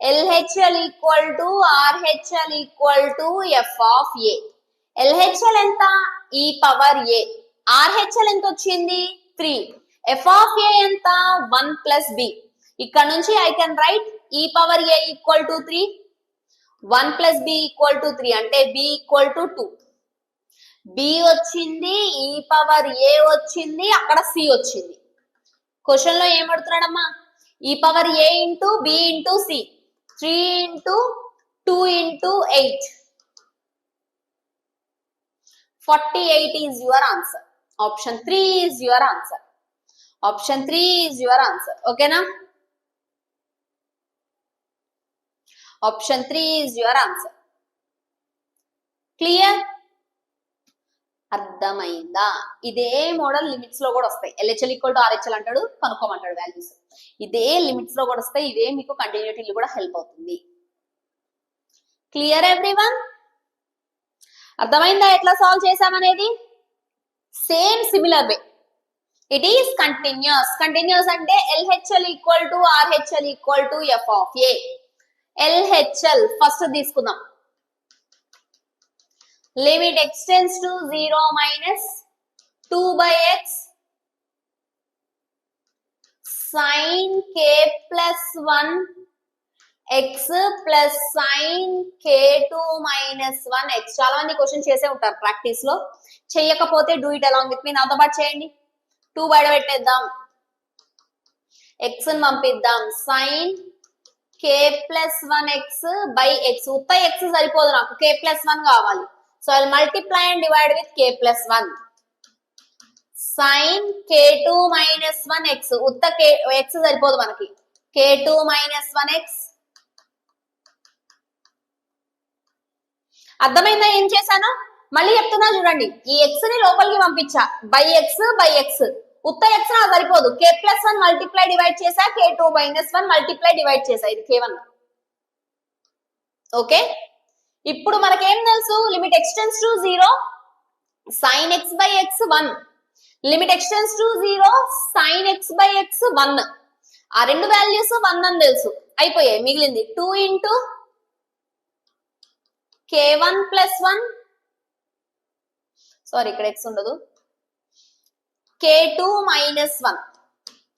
LHL equal to RHL equal to f of a. LHL ఎంత? e power a. RHL ఎంత వచ్చింది? 3. f of a ఎంత? 1 plus b. ఇక్కడ నుంచి I can write e power a equal to 3. 1 plus b equal to 3 అంటే b equal to 2. b వచ్చింది, e power a వచ్చింది, అక్కడ c వచ్చింది. క్వశ్చన్ లో ఏం అడుగుతున్నాడమ్మా? e power a into b into c. 3 into 2 into 8. 48 is your answer. Option 3 is your answer. Option 3 is your answer. Okay na? Option 3 is your answer. Clear? అర్థమైందా? ఇదే model limits లో కూడా వస్తాయి. LHL equal to RHL అంటాడు, కనుక్కోమంటాడు values. ఇదే limits లో కూడా వస్తాయి. ఇదే మీకు కంటిన్యూటీలో కూడా హెల్ప్ అవుతుంది. Clear everyone? అర్థమైందా ఎట్లా సాల్వ్ చేసామనేది? Same similar way. It is continuous. Continuous అంటే LHL equal to RHL equal to f of a. LHL first తీసుకుందాం. Limit x tends to 0 minus 2 by x sin k plus 1 x plus sin k2 minus 1 x. చాలా మంది question చేసే ఉంటారు practice లో. చెయ్యకపోతే do it along with మీ. నాతో పాటు చేయండి. 2 బయట పెట్టేద్దాం, x ని పంపిద్దాం. sin k plus 1 x by x. ఉత్త x సరిపోదు నాకు, k plus 1 కావాలి. So I'll multiply and divide with k plus 1. Sin k2 minus 1 x. ఉత్త x సరిపోదు మనకి. k2 minus 1 x. అర్థమైందా ఏం చేశాను? మళ్ళీ చెప్తున్నా చూడండి. ఈ x ని లోపలికి పంపించా. by x. ఉత్త x నాకు సరిపోదు. k plus 1 multiply divide చేసా. k2 minus 1 multiply divide చేసా. ఇది k1. ఓకే, ఇప్పుడు మనకేం తెలుసు? Limit x tends to 0 sin x by x 1. Limit x tends to 0 sin x by x 1. ఆ రెండు వాల్యూస్ 1 అని తెలుసు. అయిపోయాయి. మిగిలింది 2 into k1 plus 1. సారీ, ఇక్కడ x ఉండదు. k2 minus 1.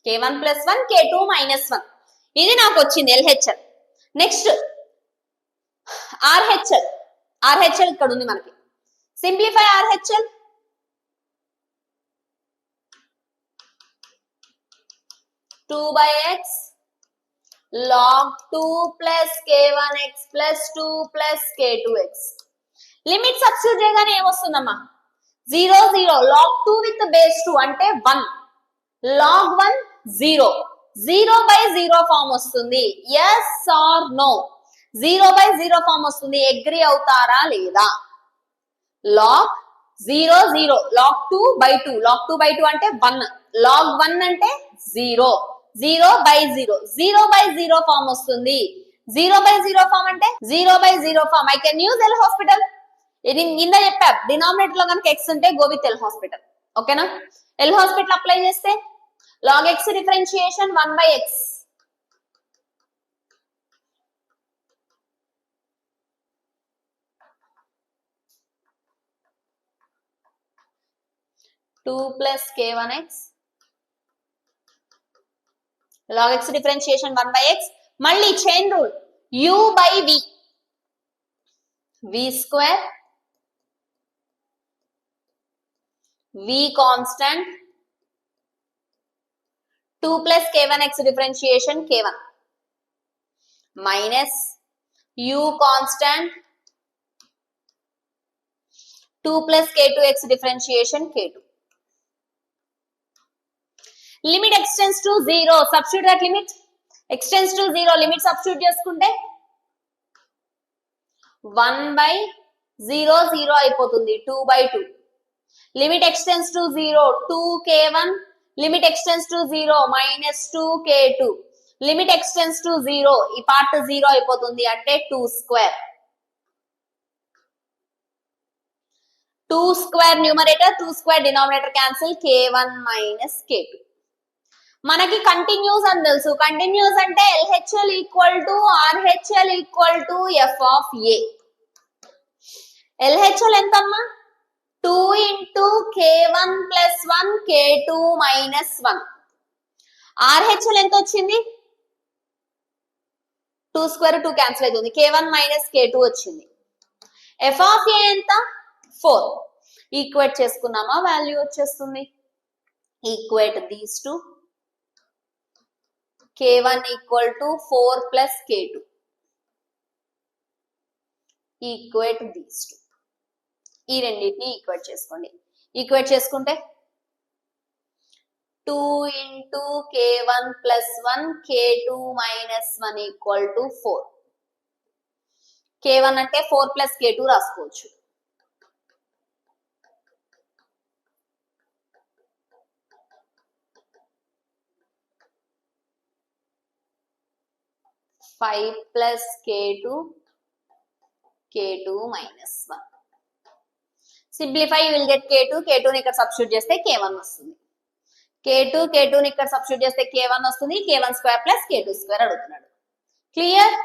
k1 plus 1 k2 minus 1. ఇది నాకు వచ్చింది LHL. Next RHL. RHL ఇక్కడ ఉంది మనకి. Simplify RHL. Two by X log 2 plus k1x plus 2 plus k2x. Limit substitute చేయగానే ఏమొస్తుందమ్మా? 0 0. log 2 with base 2 అంటే 1. log 1 0. 0/0 ఫామ్ వస్తుంది. yes or no? 0/0 ఫామ్ వస్తుంది. అగ్రీ అవుతారా లేదా? log 0 0. log 2/2. log 2/2 అంటే 1. log 1 అంటే 0. 0/0 0/0 ఫామ్ వస్తుంది. 0/0 ఫామ్ అంటే 0/0 form. I can use L hospital. ఇది కింద చెప్పా, డినామినేటర్ లో కనుక ఎక్స్ ఉంటే గో విత్ ఎల్ హాస్పిటల్. ఓకేనా? ఎల్ హాస్పిటల్ అప్లై చేస్తే log x differentiation 1/x. Two plus k1x log x differentiation 1/x. మళ్ళీ chain rule u/v v square v constant 2 plus k1x differentiation k1 minus u constant 2 plus k2x differentiation k2. Limit extends to 0. Substitute that limit. Extends to 0. Limit substitute చేసుకుంటే 1/0 0 అయిపోతుంది. 2/2. Limit extends to 0. 2k1. Limit extends to 0 minus 2k2. Limit extends to 0. ఈ part 0 అయిపోతుంది అంటే 2 square. 2 square numerator, 2 square denominator cancel. k1 minus k2. మనకి continuous అని తెలుసు. Continuous అంటే LHL equal to RHL equal to f of a. LHL ఎంతమ్మా? 2 into k1 plus 1 k2 minus 1. RHL ఎంత వచ్చింది? 2 స్క్వేర్ 2 క్యాన్సిల్ అవుతుంది. k1 minus k2 వచ్చింది. f of a ఎంత? 4. ఈక్వేట్ చేసుకున్నామా? వాల్యూ వచ్చేస్తుంది. Equate these to k1 equal to 4 plus k2. Equate these to. ఈ రెండింటిని equate చేసుకోండి. ఈక్వేట్ చేసుకుంటే 2 into k1 plus 1 k2 minus 1 equal to 4. k1 అంటే 4 plus k2 రాసుకోవచ్చు. Five plus k2 minus 1. Simplify, you will get k2. k2ని ఇక్కడ substitute చేస్తే k1 వస్తుంది. k2ని ఇక్కడ సబ్స్టిట్యూట్ చేస్తే k1 వస్తుంది. k1 square plus k2 square అడుగుతున్నాడు. క్లియర్?